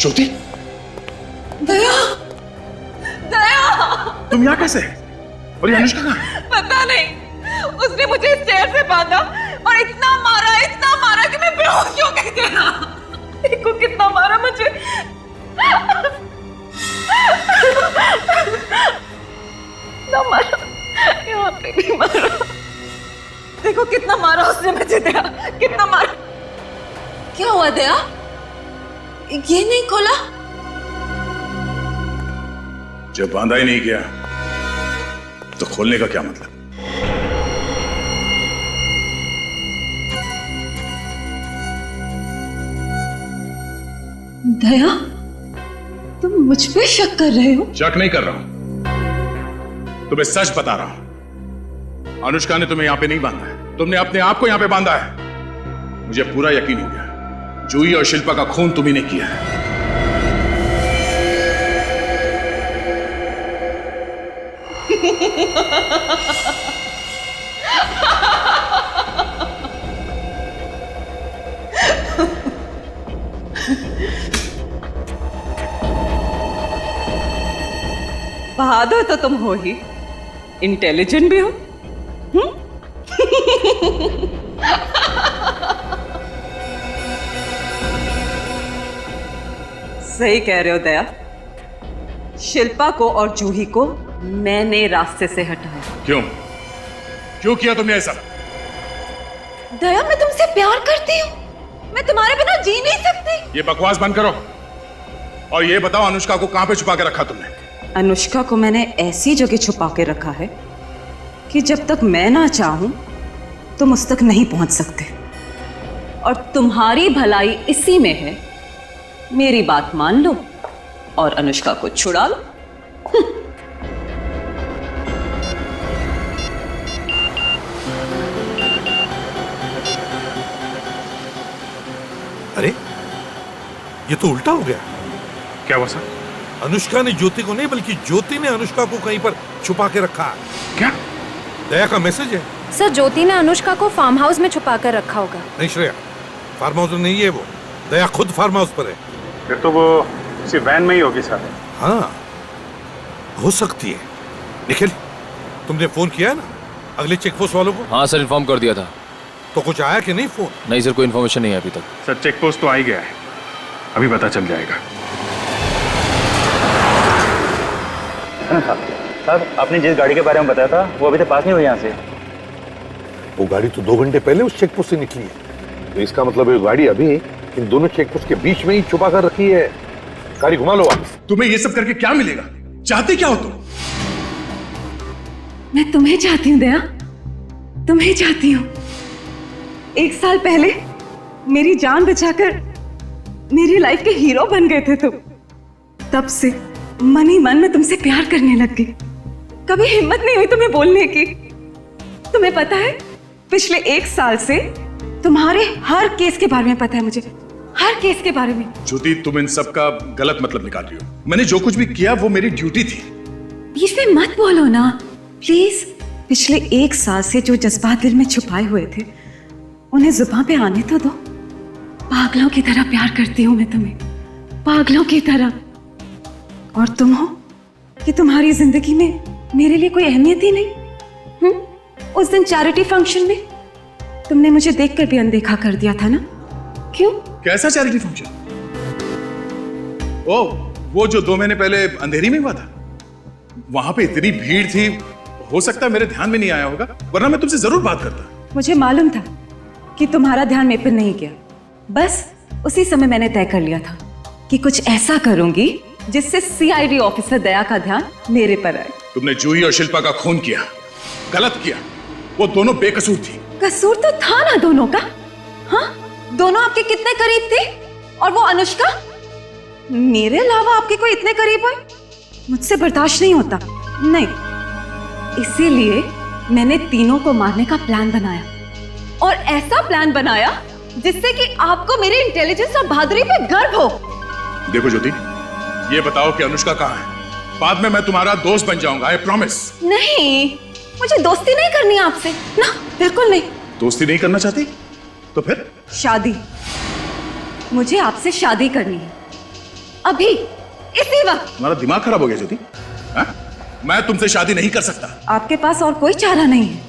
ज्योति, दया, तुम यहाँ कैसे? और ये अनुष्का कहाँ है? पता नहीं, उसने मुझे इस चेयर से बांधा और इतना मारा कि मैं बेहोश हो गई थी। देखो कितना मारा मुझे। ना मारा, यहाँ पे भी मारा। देखो कितना मारा उसने मुझे, दया, कितना मारा। क्या हुआ दया? ये नहीं खोला? जब बांधा ही नहीं किया तो खोलने का क्या मतलब? दया, तुम मुझ पे शक कर रहे हो? शक नहीं कर रहा हूं, तुम्हें सच बता रहा हूं। अनुष्का ने तुम्हें यहां पे नहीं बांधा है, तुमने अपने आप को यहां पे बांधा है। मुझे पूरा यकीन हो गया, जूही और शिल्पा का खून तुम्ही ने किया है। बहादुर तो तुम हो ही, इंटेलिजेंट भी हो। सही कह रहे हो दया। शिल्पा को और जूही को मैंने रास्ते से हटाया। क्यों क्यों किया तुमने ऐसा? दया, मैं तुमसे प्यार करती हूँ, मैं तुम्हारे बिना जी नहीं सकती। ये बकवास बंद करो और ये बताओ अनुष्का को कहां पे छुपा के रखा तुमने? अनुष्का को मैंने ऐसी जगह छुपा के रखा है कि जब तक मैं ना चाहूं तुम उस तक नहीं पहुंच सकते। और तुम्हारी भलाई इसी में है, मेरी बात मान लो और अनुष्का को छुड़ा लो। अरे ये तो उल्टा हो गया। क्या हुआ सर? अनुष्का ने ज्योति को नहीं बल्कि ज्योति ने अनुष्का को कहीं पर छुपा के रखा है। क्या? दया का मैसेज है। सर ज्योति ने अनुष्का को फार्म हाउस में छुपा कर रखा होगा। नहीं श्रेया, फार्म हाउस में नहीं है वो, दया खुद फार्म हाउस पर है। फिर तो वो किसी वैन में ही होगी सर। हाँ हो सकती है। निखिल, तुमने फोन किया है ना अगले चेक पोस्ट वालों को? हाँ सर, इन्फॉर्म कर दिया था। तो कुछ आया कि नहीं फोन? नहीं सर, कोई इन्फॉर्मेशन नहीं है अभी तक। सर चेक पोस्ट तो आ ही गया है, अभी पता चल जाएगा। साहब, आपने जिस गाड़ी के बारे में बताया था वो अभी तक पास नहीं हुई यहाँ से। वो गाड़ी तो 2 घंटे पहले उस चेक पोस्ट से निकली है, तो इसका मतलब ये गाड़ी अभी इन दोनों चेक पोस्ट के बीच में ही छुपा कर रखी है। गाड़ी घुमा लो वापस। तुम्हें ये सब करके क्या मिलेगा? चाहते क्या हो तुम? मैं तुम्हें चाहती हूँ दया, तुम्हें चाहती हूँ। 1 साल पहले मेरी जान बचाकर मेरी लाइफ के हीरो बन गए थे तुम। तब से मन ही मन में तुमसे प्यार करने लग गई। कभी हिम्मत नहीं हुई तुम्हें बोलने की। तुम्हें पता है, पिछले 1 साल से तुम्हारे हर केस के बारे में पता है मुझे, हर केस के बारे में। ज्योति, तुम इन सब का गलत मतलब निकाल रही हो। मैंने जो कुछ भी किया वो मेरी ड्यूटी थी। बीच में मत बोलो ना प्लीज। पिछले 1 साल से जो जज्बात दिल में छुपाए हुए थे उन्हें जुबान पे आने तो दो। पागलों की तरह प्यार करती हूँ मैं तुम्हें, पागलों की तरह। और तुम हो कि तुम्हारी जिंदगी में मेरे लिए कोई अहमियत ही नहीं। उस दिन चैरिटी फंक्शन में तुमने मुझे देखकर भी अनदेखा कर दिया था ना? क्यों? कैसा चैरिटी फंक्शन? ओ, वो जो 2 महीने पहले अंधेरी में हुआ था। वहां पे इतनी भीड़ थी, हो सकता है मेरे ध्यान में नहीं आया होगा, वरना मैं तुमसे जरूर बात करता। मुझे मालूम था कि तुम्हारा ध्यान मेरे पर नहीं गया। बस उसी समय मैंने तय कर लिया था कि कुछ ऐसा करूंगी जिससे सीआईडी ऑफिसर दया का ध्यान मेरे पर आए। तुमने जूही और शिल्पा का खून किया, गलत किया। वो दोनों बेकसूर थी। कसूर तो था ना दोनों का। हाँ, दोनों आपके कितने करीब थे? और वो अनुष्का मेरे अलावा आपके कोई इतने करीब हुए? मुझसे बर्दाश्त नहीं होता। नहीं, इसीलिए मैंने तीनों को मारने का प्लान बनाया, और ऐसा प्लान बनाया जिससे कि आपको मेरे इंटेलिजेंस और बहादुरी पे गर्व हो। देखो ज्योति, ये बताओ कि अनुष्का कहाँ है? बाद में मैं तुम्हारा दोस्त बन जाऊंगा, आई प्रॉमिस। नहीं, मुझे दोस्ती नहीं करनी आपसे ना, बिल्कुल नहीं। दोस्ती नहीं करना चाहती? तो फिर? शादी। मुझे आपसे शादी करनी है, अभी, इसी वक्त। तुम्हारा दिमाग खराब हो गया ज्योति? मैं तुमसे शादी नहीं कर सकता। आपके पास और कोई चारा नहीं है।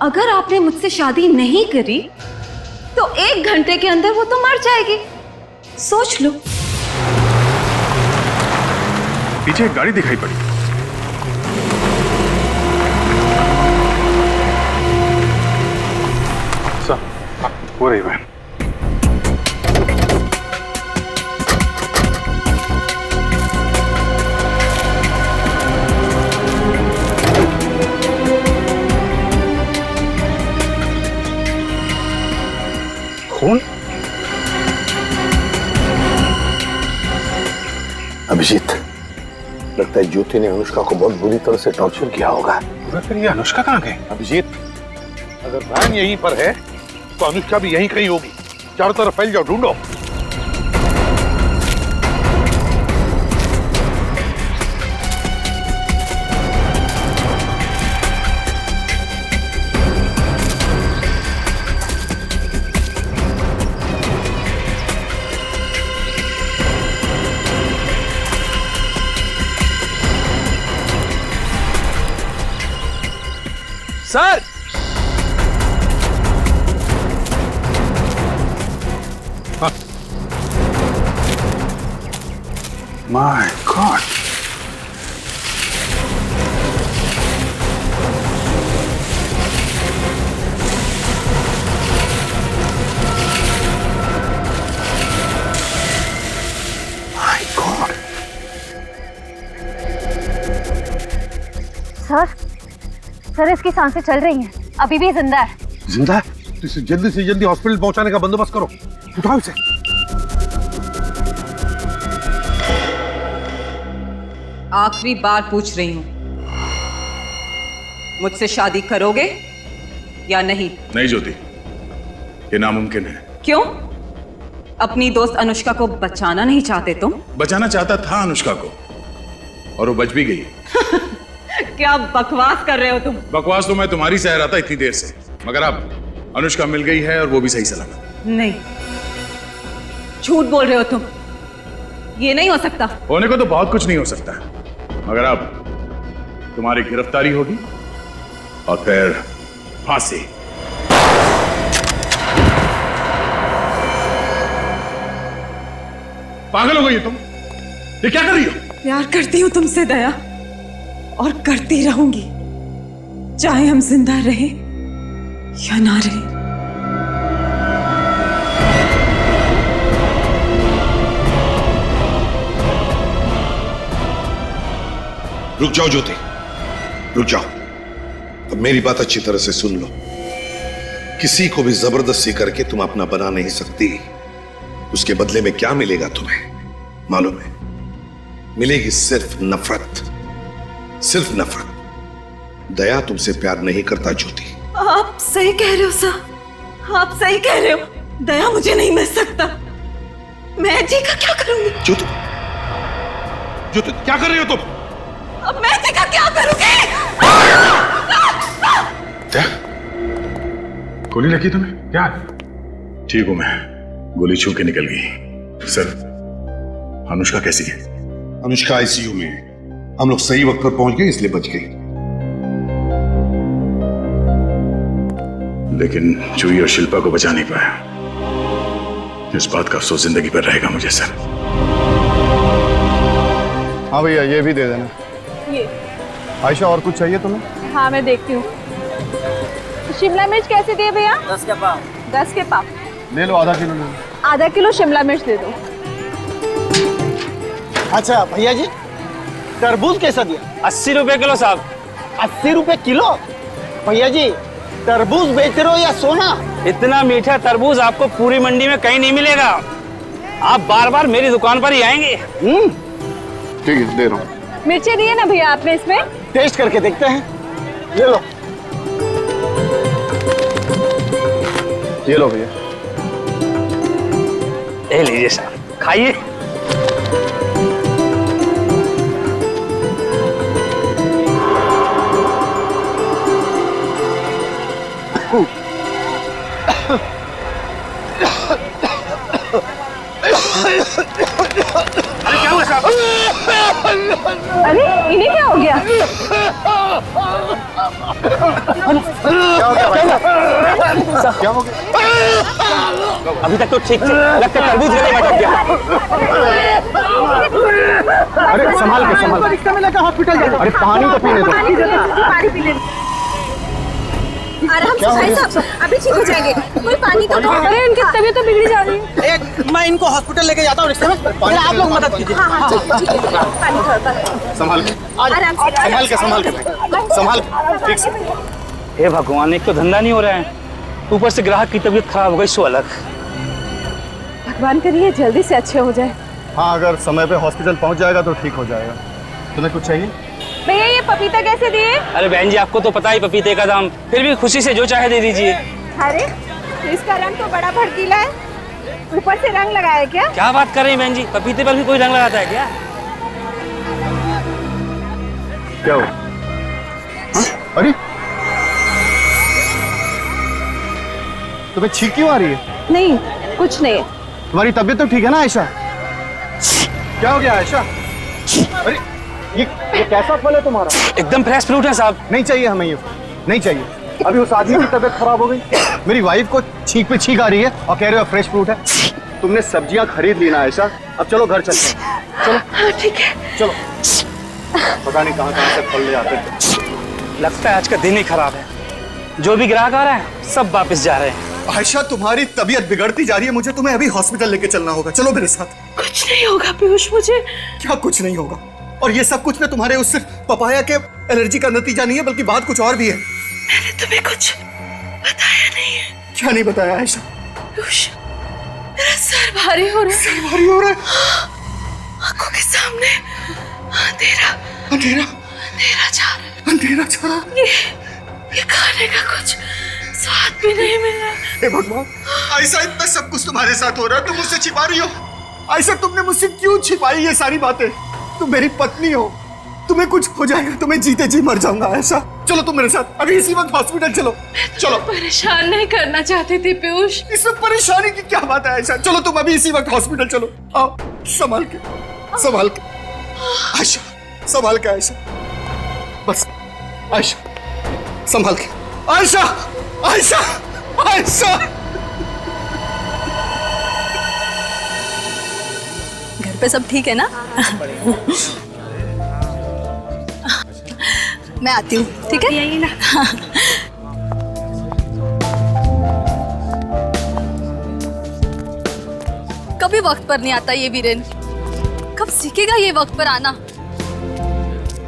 अगर आपने मुझसे शादी नहीं करी तो 1 घंटे के अंदर वो तो मर जाएगी। सोच लो। पीछे एक गाड़ी दिखाई पड़ी। सर, हो रही वैन। खून? अभिजीत, लगता है ज्योति ने अनुष्का को बहुत बुरी तरह से टॉर्चर किया होगा। फिर ये अनुष्का कहाँ गई? अभिजीत, अगर वैन यहीं पर है तो अनुष्का भी यहीं कहीं होगी। चारों तरफ फैल जाओ, ढूंढो। Sir, my God. सर इसकी सांसें चल रही हैं, अभी भी जिंदा है। जिंदा है? तो इसे जल्दी से जल्दी हॉस्पिटल पहुंचाने का बंदोबस्त करो। उठाओ इसे। आखिरी बार पूछ रही हूं, मुझसे शादी करोगे या नहीं? नहीं ज्योति, ये नामुमकिन है। क्यों? अपनी दोस्त अनुष्का को बचाना नहीं चाहते तुम? बचाना चाहता था अनुष्का को, और वो बच भी गई। क्या बकवास कर रहे हो तुम? बकवास तो मैं तुम्हारी सह रहा था इतनी देर से, मगर अब अनुष्का मिल गई है और वो भी सही सलामत। नहीं, झूठ बोल रहे हो तुम। ये नहीं हो सकता। होने को तो बहुत कुछ नहीं हो सकता, मगर अब तुम्हारी गिरफ्तारी होगी और फिर फांसी। पागल हो गई तुम? ये क्या कर रही हो? प्यार करती हूँ तुमसे दया, और करती रहूंगी, चाहे हम जिंदा रहे या ना रहे। रुक जाओ ज्योति, रुक जाओ। अब मेरी बात अच्छी तरह से सुन लो। किसी को भी जबरदस्ती करके तुम अपना बना नहीं सकती। उसके बदले में क्या मिलेगा तुम्हें मालूम है? मिलेगी सिर्फ नफरत, सिर्फ नफरत। दया तुमसे प्यार नहीं करता ज्योति। आप सही कह रहे हो सर, आप सही कह रहे हो। दया मुझे नहीं मिल सकता। मैं जी का क्या करूंगी? ज्योति, ज्योति क्या कर रही हो तुम? अब मैं जी का क्या करूंगी? क्या गोली लगी तुम्हें? क्या? ठीक हूं मैं, गोली छू के निकल गई। सर, अनुष्का कैसी है? अनुष्का आईसीयू में है। हम लोग सही वक्त पर पहुंच गए इसलिए बच गई। लेकिन जूही और शिल्पा को बचा नहीं पाया। इस बात का अफसोस जिंदगी भर रहेगा मुझे सर। हाँ भैया, ये भी दे देना। ये आयशा, और कुछ चाहिए तुम्हें? हाँ मैं देखती हूँ। शिमला मिर्च कैसे दिए भैया? 10 के पाव। 10 के पाव ले लो, आधा किलो ले लो। आधा किलो शिमला मिर्च दे दो। अच्छा भैया जी, तरबूज कैसा दिया? 80 रुपए किलो साहब। 80 रुपए किलो? भैया जी, तरबूज बेच रहे हो या सोना? इतना मीठा तरबूज आपको पूरी मंडी में कहीं नहीं मिलेगा। आप बार बार मेरी दुकान पर ही आएंगे। ठीक है, दे रहा हूँ। मिर्चें दिए ना भैया आपने इसमें? टेस्ट करके देखते हैं। ले लो। ये लो भैया। ले लीजिए साहब, खाइए। अरे क्या हुआ साहब? अरे इन्हें क्या हो गया? क्या हो गया? अभी तक तो ठीक थे, लगता है तरबूज गले में अटक गया। अरे संभाल के, संभाल। रिक्शा में लेकर हॉस्पिटल जाओ। अरे पानी तो पीने दो। पानी पी ले। आराम से भाई साहब, अभी ठीक हो जाएंगे। कोई पानी तो दो। अरे इनकी तबीयत तो बिगड़ी जा रही है। मैं इनको हॉस्पिटल लेके जाता हूँ रिक्शा में। आप लोग मदद कीजिए। हाँ, ठीक है। पानी थोड़ा संभाल के, आराम से, संभाल के, संभाल के, संभाल के, ठीक से। हे भगवान, एक तो धंधा नहीं हो रहा है, ऊपर से ग्राहक की तबीयत खराब हो गई, सो अलग। भगवान करिए जल्दी से अच्छे हो जाए। हाँ, अगर समय पे हॉस्पिटल पहुंच जाएगा तो ठीक हो जाएगा। तुम्हें कुछ चाहिए? भैया ये पपीता कैसे दिए? अरे बहन जी, आपको तो पता ही पपीते का दाम, फिर भी खुशी से जो चाहे दे दीजिए। अरे तो इसका रंग तो बड़ा भड़कीला है, ऊपर से रंग लगाया क्या? क्या बात कर रही हैं बहन जी, पपीते पर भी कोई रंग लगाता है क्या? क्या हुआ? अरे तुम्हें छींक क्यों आ रही है? नहीं, कुछ नहीं। तुम्हारी तबीयत तो ठीक है ना आयशा? क्या हो गया आयशा? अरे ये कैसा फल है तुम्हारा? एकदम फ्रेश फ्रूट है साहब। नहीं चाहिए हमें ये, नहीं चाहिए। अभी उस आदमी की तबीयत खराब हो गई, मेरी वाइफ को छींक पे छींक आ रही है और कह रहे हो फ्रेश फ्रूट है। तुमने सब्जियां खरीद ली ना आयशा, अब चलो घर चलते हैं। चलो हाँ ठीक है। चलो। पता नहीं कहाँ से फल ले आते हैं। लगता है आज का दिन ही खराब है। जो भी ग्राहक आ रहा है सब वापस जा रहे हैं। आयशा, तुम्हारी तबीयत बिगड़ती जा रही है, मुझे तुम्हें अभी हॉस्पिटल लेके चलना होगा। चलो मेरे साथ। कुछ नहीं होगा पीयूष, मुझे क्या कुछ नहीं होगा? और ये सब कुछ ना तुम्हारे उस पपाया के एलर्जी का नतीजा नहीं है, बल्कि बात कुछ और भी है। मैंने तुम्हें कुछ बताया नहीं है। क्या नहीं बताया आयशा? पीयूष, मेरा सर भारी हो रहा है। सर भारी हो रहा है? आंखों के सामने अंधेरा अंधेरा अंधेरा छा रहा है। अंधेरा छा रहा है। ये खाने का कुछ स्वाद भी नहीं मिल रहा। हे भगवान, आयशा इतना सब कुछ तुम्हारे साथ हो रहा है, तुम मुझसे छिपा रही हो। आयशा, तुमने मुझसे क्यों छिपाई ये सारी बातें? तुम मेरी पत्नी हो, तुम्हें कुछ हो जाएगा तो मैं जीते जी मर जाऊंगा। आयशा चलो तुम मेरे साथ, अभी इसी वक्त हॉस्पिटल चलो। चलो। परेशान नहीं करना चाहती थी पीयूष। इसमें परेशानी की क्या बात है आयशा? चलो तुम अभी इसी वक्त हॉस्पिटल चलो। आओ, संभाल के संभाल के आयशा, संभाल के आयशा, बस आयशा संभाल के। आयशा आयशा आयशा। घर पे सब ठीक है ना? मैं आती हूँ, ठीक है? यही ना। कभी वक्त पर नहीं आता ये वीरेन, कब सीखेगा ये वक्त पर आना?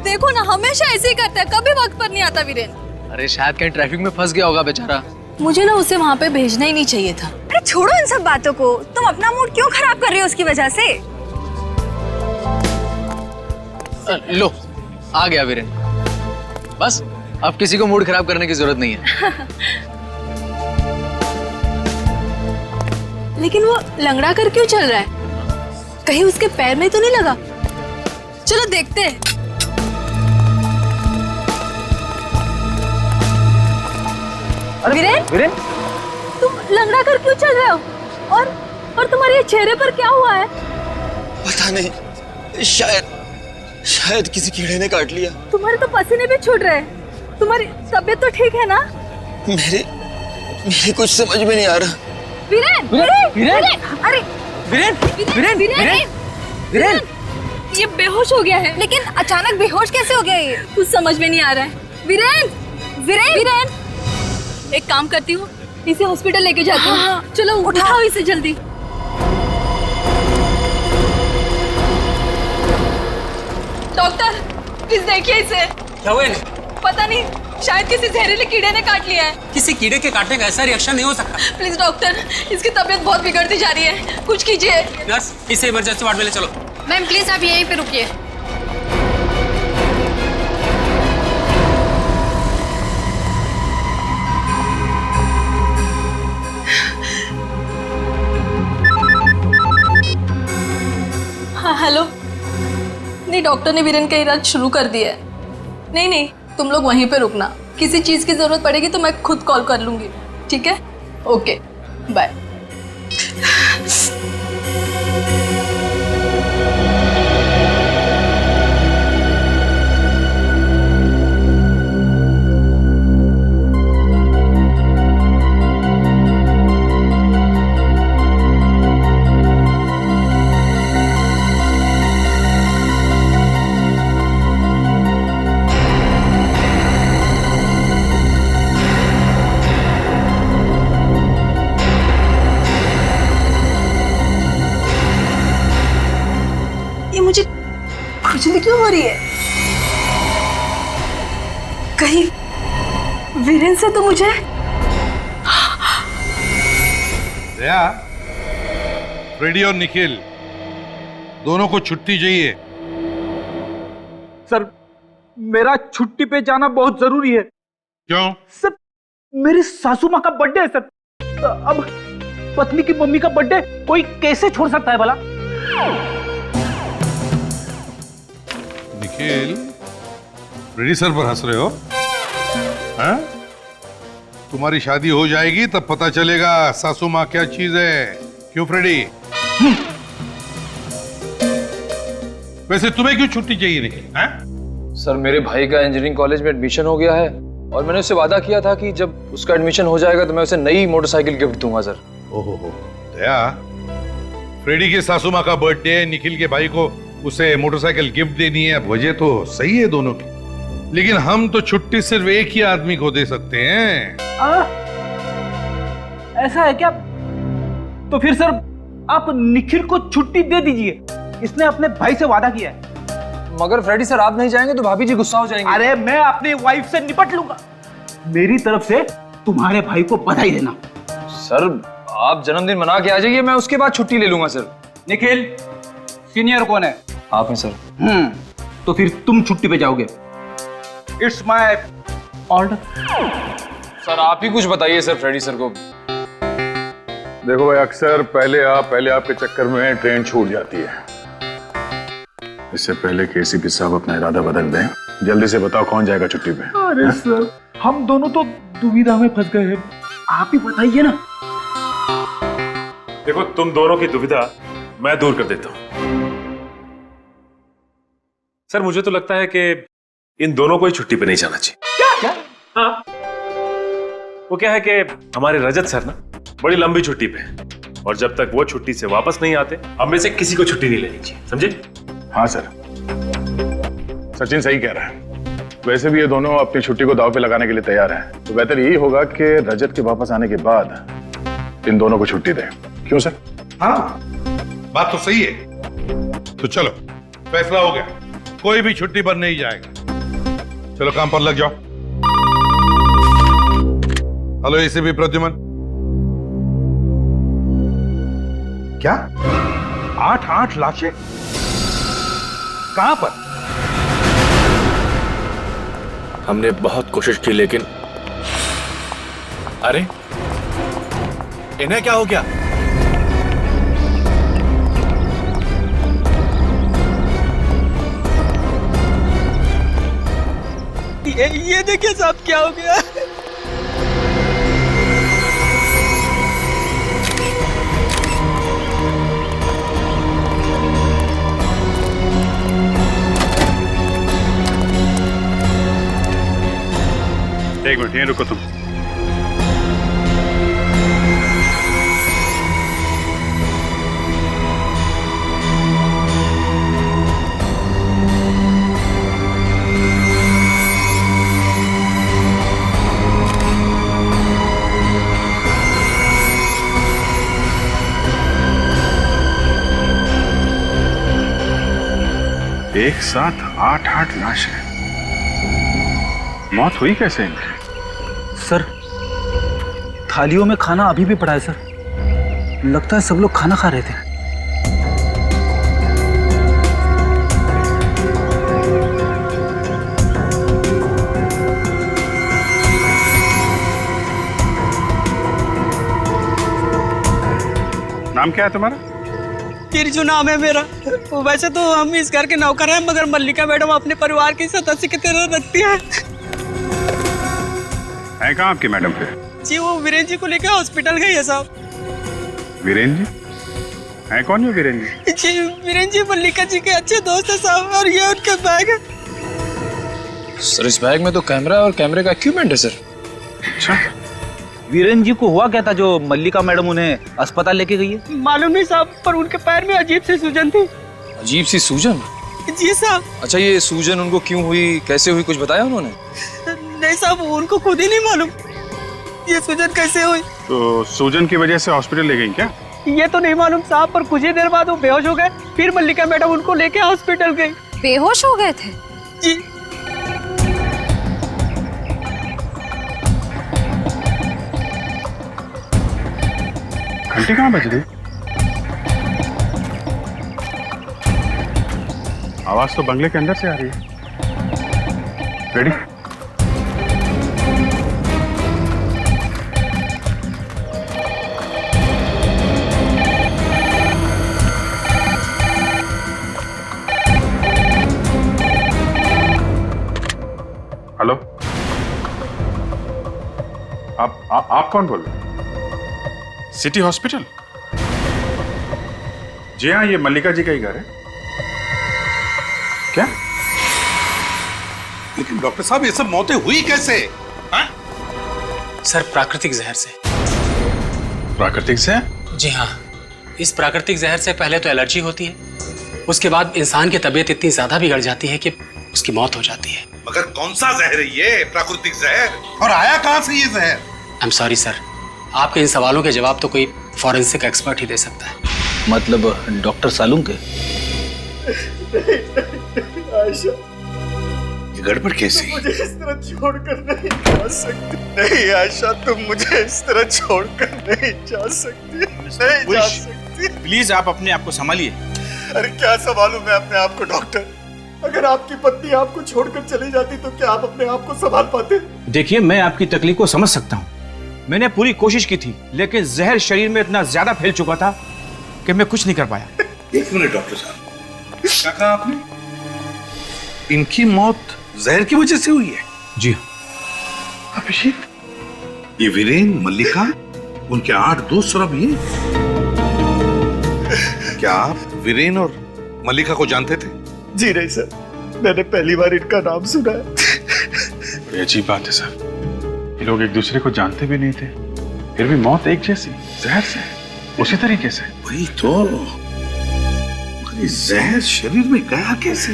देखो ना, हमेशा ऐसे ही करता है, कभी वक्त पर नहीं आता वीरेन। अरे शायद कहीं ट्रैफिक में फंस गया होगा बेचारा। मुझे ना उसे वहाँ पे भेजना ही नहीं चाहिए था। अरे छोड़ो इन सब बातों को, तुम अपना मूड क्यों खराब कर रही हो उसकी वजह से? लो आ गया वीरेन, बस अब किसी को मूड खराब करने की जरूरत नहीं है। लेकिन वो लंगड़ा कर क्यों चल रहा है? कहीं उसके पैर में तो नहीं लगा? चलो देखते हैं। वीरेन, वीरेन, तुम लंगड़ा कर क्यों चल रहे हो? और तुम्हारे चेहरे पर क्या हुआ है? पता नहीं, शायद किसी कीड़े ने काट लिया। तुम्हारे तो पसीने भी छूट रहे हैं। तुम्हारी तबीयत तो ठीक है ना? मेरे कुछ समझ में नहीं आ रहा। वीरेन, अरे वीरेन, ये बेहोश हो गया है। लेकिन अचानक बेहोश कैसे हो गया ये? कुछ समझ में नहीं आ रहा है। वीरेन, एक काम करती हूँ, इसे हॉस्पिटल लेके जाती हूँ। हाँ, चलो उठाओ इसे जल्दी। डॉक्टर, प्लीज देखिए इसे। क्या हुआ? पता नहीं, शायद किसी जहरीले कीड़े ने काट लिया है। किसी कीड़े के काटने का ऐसा रिएक्शन नहीं हो सकता। प्लीज डॉक्टर, इसकी तबीयत बहुत बिगड़ती जा रही है, कुछ कीजिए। नर्स, इसे इमरजेंसी वार्ड में ले चलो। मैम प्लीज आप यहीं पे रुकिए। हाँ हेलो। नहीं, डॉक्टर ने वीरेन का इलाज शुरू कर दिया है। नहीं, तुम लोग वहीं पे रुकना, किसी चीज की जरूरत पड़ेगी तो मैं खुद कॉल कर लूंगी, ठीक है? Okay, bye. मुझे खुजली क्यों हो रही है? कहीं वीरेन से तो मुझे दया, फ्रेडी और निखिल दोनों को छुट्टी चाहिए। सर, मेरा छुट्टी पे जाना बहुत जरूरी है। क्यों? सर, मेरी सासू माँ का बर्थडे है सर। अब पत्नी की मम्मी का बर्थडे कोई कैसे छोड़ सकता है भला? निखिल, फ्रेडी सर पर हंस रहे हो? हैं? तुम्हारी शादी हो जाएगी तब पता चलेगा सासू माँ क्या चीज है। क्यों फ्रेडी? वैसे तुम्हें क्यों छुट्टी चाहिए निखिल? हैं? सर, मेरे भाई का इंजीनियरिंग कॉलेज में एडमिशन हो गया है और मैंने उससे वादा किया था कि जब उसका एडमिशन हो जाएगा तो मैं उसे नई मोटरसाइकिल गिफ्ट दूंगा सर। ओहो, दया, फ्रेडी की सासू माँ का बर्थडे है, निखिल के भाई को उसे मोटरसाइकिल गिफ्ट देनी है, वजह तो सही है दोनों की, लेकिन हम तो छुट्टी सिर्फ एक ही आदमी को दे सकते हैं। ऐसा है क्या? तो फिर सर आप निखिल को छुट्टी दे दीजिए, इसने अपने भाई से वादा किया है। मगर फ्रेडी सर आप नहीं जाएंगे तो भाभी जी गुस्सा हो जाएंगे। अरे मैं अपनी वाइफ से निपट लूंगा। मेरी तरफ से तुम्हारे भाई को बधाई देना। सर आप जन्मदिन मना के आ जाइए, मैं उसके बाद छुट्टी ले लूंगा सर। निखिल सीनियर कौन है? आप हैं सर। तो फिर तुम छुट्टी पे जाओगे। It's my order. सर आप ही कुछ बताइए सर फ्रेडी सर को। देखो भाई, अक्सर पहले आपके चक्कर में ट्रेन छूट जाती है। इससे पहले कि एसीपी साहब अपना इरादा बदल दें, जल्दी से बताओ कौन जाएगा छुट्टी पे। अरे सर हम दोनों तो दुविधा में फंस गए हैं, आप ही बताइए ना। देखो तुम दोनों की दुविधा मैं दूर कर देता हूं। सर मुझे तो लगता है कि इन दोनों को ही छुट्टी पे नहीं जाना चाहिए। क्या? हाँ, वो क्या है कि हमारे रजत सर ना बड़ी लंबी छुट्टी पे हैं, और जब तक वो छुट्टी से वापस नहीं आते हम में से किसी को छुट्टी नहीं लेनी चाहिए, समझे? हाँ सर, सचिन सही कह रहा है। वैसे भी ये दोनों अपनी छुट्टी को दांव पे लगाने के लिए तैयार हैं, तो बेहतर यही होगा कि रजत के वापस आने के बाद इन दोनों को छुट्टी दें। क्यों सर? हाँ, बात तो सही है। तो चलो फैसला हो गया, कोई भी छुट्टी पर नहीं जाएगा। चलो काम पर लग जाओ। Hello ACP Pradyuman. क्या 8 लाशें कहां पर? हमने बहुत कोशिश की लेकिन अरे इन्हें क्या हो गया? ये देखिए साहब क्या हो गया। एक मिनट यहीं रुको तुम। एक साथ 8 लाशें, मौत हुई कैसे इनकी? सर थालियों में खाना अभी भी पड़ा है सर, लगता है सब लोग खाना खा रहे थे। नाम क्या है तुम्हारा? तिरजू नाम है मेरा। वैसे तो हम इस घर के नौकर हैं, मगर मल्लिका मैडम अपने परिवार के सदस्य की तरह रखती है। है कहाँ आपकी मैडम फिर? जी वो वीरेंद्र जी को लेकर हॉस्पिटल गई है साहब। वीरेंद्र जी? है कौन है वीरेंद्र जी? जी वीरेंद्र जी मल्लिका जी के अच्छे दोस्त है साहब, और ये उनका बैग है। सर इस बैग में तो कैमरा और कैमरे का इक्विपमेंट है सर। अच्छा, वीरेंद्र जी को हुआ क्या था जो मल्लिका मैडम उन्हें अस्पताल लेके गई है? मालूम नहीं साहब, पर उनके पैर में अजीब सी सूजन थी। अजीब सी सूजन? जी साहब। अच्छा ये सूजन उनको क्यों हुई, कैसे हुई, कुछ बताया उन्होंने? नहीं साहब, उनको खुद ही नहीं मालूम ये सूजन कैसे हुई। तो सूजन की वजह से हॉस्पिटल ले गई क्या? ये तो नहीं मालूम साहब, पर कुछ ही देर बाद वो बेहोश हो गए, फिर मल्लिका मैडम उनको लेके हॉस्पिटल गई। बेहोश हो गए थे? जी। घंटी कहाँ बज रही? आवाज तो बंगले के अंदर से आ रही है। रेडी? हेलो, आप कौन बोल रहे हैं? City hospital? जी हाँ, ये मल्लिका जी का ही घर है। क्या? लेकिन डॉक्टर साहब ये सब मौतें हुई कैसे? सर प्राकृतिक जहर से। प्राकृतिक जहर? जी हाँ, इस प्राकृतिक जहर से पहले तो एलर्जी होती है, उसके बाद इंसान की तबीयत इतनी ज्यादा बिगड़ जाती है कि उसकी मौत हो जाती है। मगर कौन सा जहर है ये? प्राकृतिक जहर? और आया कहां से ये जहर? आई एम सॉरी सर, आपके इन सवालों के जवाब तो कोई फॉरेंसिक एक्सपर्ट ही दे सकता है। मतलब डॉक्टर सालूम के? आयशा, ये गड़बड़ कैसी? मुझे इस तरह छोड़कर नहीं जा सकती। नहीं आयशा, तुम मुझे इस तरह छोड़कर नहीं जा सकती। नहीं जा सकती। प्लीज आप अपने आप को संभालिए। अरे क्या संभालूं मैं अपने आप को डॉक्टर? अगर आपकी पत्नी आपको छोड़कर चली जाती तो क्या आप अपने आप को संभाल पाते? देखिए, मैं आपकी तकलीफ को समझ सकता हूँ। मैंने पूरी कोशिश की थी, लेकिन जहर शरीर में इतना ज्यादा फैल चुका था कि मैं कुछ नहीं कर पाया। एक मिनट डॉक्टर साहब, क्या कहा आपने? इनकी मौत जहर की वजह से हुई है? जी अभिषेक, ये वीरेन, मल्लिका, उनके 8 दोस्त और अब ये? क्या आप वीरेन और मल्लिका को जानते थे? जी नहीं सर, मैंने पहली बार इनका नाम सुना है। बड़ी अजीब बात है सर, ये लोग एक दूसरे को जानते भी नहीं थे, फिर भी मौत एक जैसी, जहर से, उसी तरीके से। वही तो, मगर ये जहर शरीर में गया कैसे?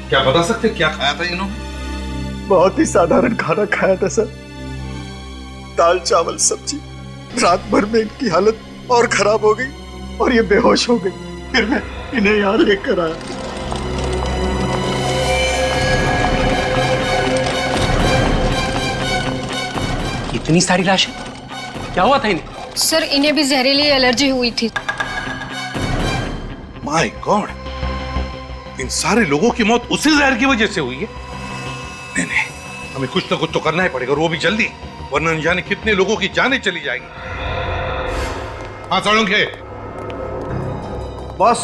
क्या बता सकते क्या खाया था इन्होंने? बहुत ही साधारण खाना खाया था सर, दाल चावल सब्जी। रात भर में इनकी हालत और खराब हो गई और ये बेहोश हो गई। फिर मैं इन्हें यहाँ लेकर आया। इतनी सारी लाशें, क्या हुआ था इन्हें? सर, इन्हें भी जहरीली एलर्जी हुई थी। माय गॉड, इन सारे लोगों की मौत उसी जहर की वजह से हुई है। नहीं नहीं, हमें कुछ ना कुछ तो करना ही पड़ेगा और वो भी जल्दी, वरना न जाने कितने लोगों की जानें चली जाएंगी। हाँ सालुंखे। बॉस,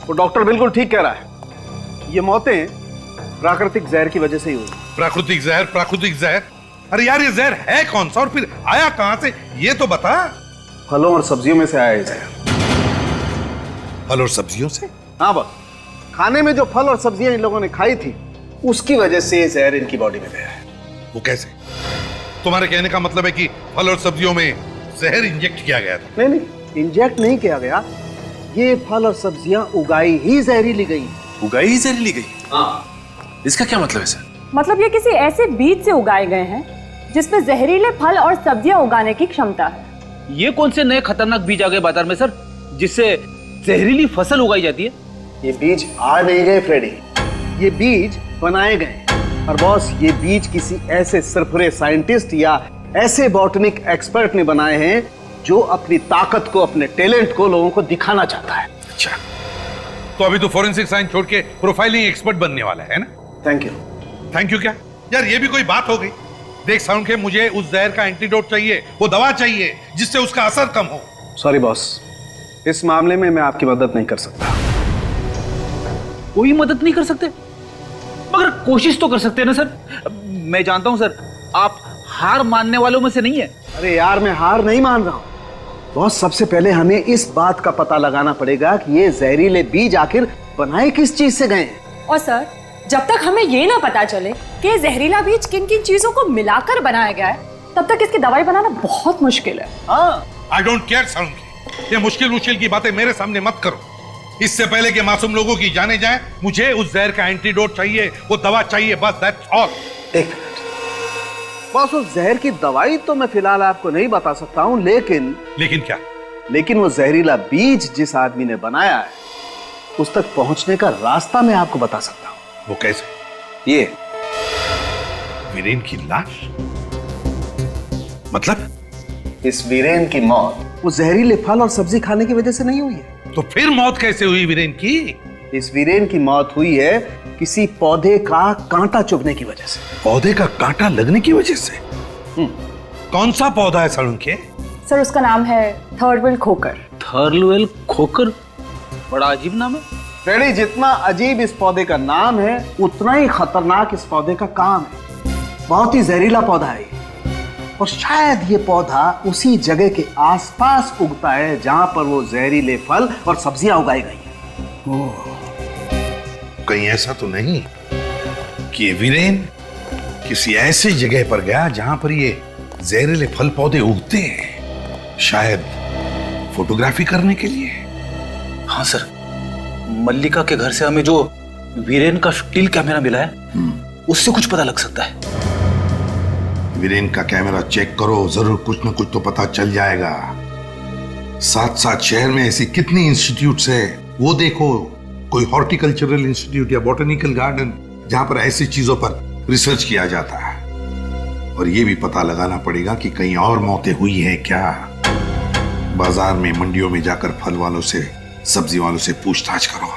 वो डॉक्टर बिल्कुल ठीक कह रहा है। ये मौतें प्राकृतिक जहर की वजह से ही हुई। प्राकृतिक जहर? प्राकृतिक जहर? अरे यार, ये जहर है कौन सा और फिर आया कहां से, ये तो बता। फलों और सब्जियों में से आया है जहर। फल और सब्जियों से? हाँ बॉस, खाने में जो फल और सब्जियां इन लोगों ने खाई थी, उसकी वजह से ये जहर इनकी बॉडी में गया है। वो कैसे? तुम्हारे कहने का मतलब है कि फल और सब्जियों में जहर इंजेक्ट किया गया था? नहीं नहीं, इंजेक्ट नहीं किया गया, ये फल और सब्जियां उगाई ही जहरीली गई। उगाई ही जहरीली गई? हाँ। इसका क्या मतलब है सर? मतलब ये किसी ऐसे बीज से उगाए गए हैं जिसमें जहरीले फल और सब्जियां उगाने की क्षमता है। ये कौन से नए खतरनाक बीज आ गए बाजार में सर, जिससे जहरीली फसल उगाई जाती है? ये बीज आ नहीं गए फ्रेडी, ये बीज बनाए गए। और बॉस, ये बीज किसी ऐसे सरफरे साइंटिस्ट या ऐसे बॉटनिक एक्सपर्ट ने बनाए हैं जो अपनी ताकत को, अपने टैलेंट को लोगों को दिखाना चाहता है। अच्छा, तो अभी तो फॉरेंसिक साइंस छोड़ के प्रोफाइलिंग एक्सपर्ट बनने वाला है ना? Thank you. थैंक यू क्या यार, ये भी कोई बात हो गई? देख साउंड, मुझे उस जहर का एंटीडोट चाहिए, वो दवा चाहिए जिससे उसका असर कम हो। सॉरी बॉस, इस मामले में मैं आपकी मदद नहीं कर सकता। कोई मदद नहीं कर सकते? मगर कोशिश तो कर सकते हैं ना सर। मैं जानता हूं सर, आप हार मानने वालों में से नहीं है। अरे यार, मैं हार नहीं मान रहा हूं बॉस। सबसे पहले हमें इस बात का पता लगाना पड़ेगा कि ये जहरीले बीज आखिर बनाए किस चीज से गए हैं। और सर, जब तक हमें ये ना पता चले कि जहरीला बीज किन किन चीजों को मिलाकर बनाया गया है, तब तक इसकी दवाई बनाना बहुत मुश्किल है। आई डोंट केयर साउंड, ये मुश्किल की बातें मेरे सामने मत करो। इससे पहले कि मासूम लोगों की जाने जाए, मुझे उस जहर का एंटीडोट चाहिए, वो दवा चाहिए, बस दैट्स ऑल। एक मिनट बॉस, उस जहर की दवाई तो मैं फिलहाल आपको नहीं बता सकता हूं, लेकिन क्या? लेकिन वो जहरीला बीज जिस आदमी ने बनाया है, उस तक पहुंचने का रास्ता मैं आपको बता सकता हूं। वो कैसे? ये वीरेन की लाश? मतलब? इस वीरेन की मौत वो जहरीले फल और सब्जी खाने की वजह से नहीं हुई है। तो फिर मौत कैसे हुई वीरेन की? इस वीरेन की मौत हुई है किसी पौधे का कांटा चुभने की वजह से। पौधे का कांटा लगने की वजह से? कौन सा पौधा है सर उनके? सर, उसका नाम है थर्डवेल खोकर। थर्डवेल खोकर? बड़ा अजीब नाम है। फ्रेडी, जितना अजीब इस पौधे का नाम है, उतना ही खतरनाक इस पौधे का काम है। बहुत ही जहरीला पौधा है और शायद ये पौधा उसी जगह के आसपास उगता है जहां पर वो जहरीले फल और सब्जियां उगाई गई हैं। कहीं ऐसा तो नहीं कि ये वीरेन किसी ऐसी जगह पर गया जहां पर ये जहरीले फल पौधे उगते हैं? शायद फोटोग्राफी करने के लिए? हाँ सर, मल्लिका के घर से हमें जो वीरेन का स्टिल कैमरा मिला है उससे कुछ पता लग सकता है। वीरेन का कैमरा चेक करो, जरूर कुछ न कुछ तो पता चल जाएगा। साथ साथ शहर में ऐसी कितनी इंस्टीट्यूट्स है वो देखो, कोई हॉर्टिकल्चरल इंस्टीट्यूट या बॉटनिकल गार्डन जहां पर ऐसी चीजों पर रिसर्च किया जाता है। और ये भी पता लगाना पड़ेगा कि कहीं और मौतें हुई है क्या। बाजार में, मंडियों में जाकर फल वालों से, सब्जी वालों से पूछताछ करो।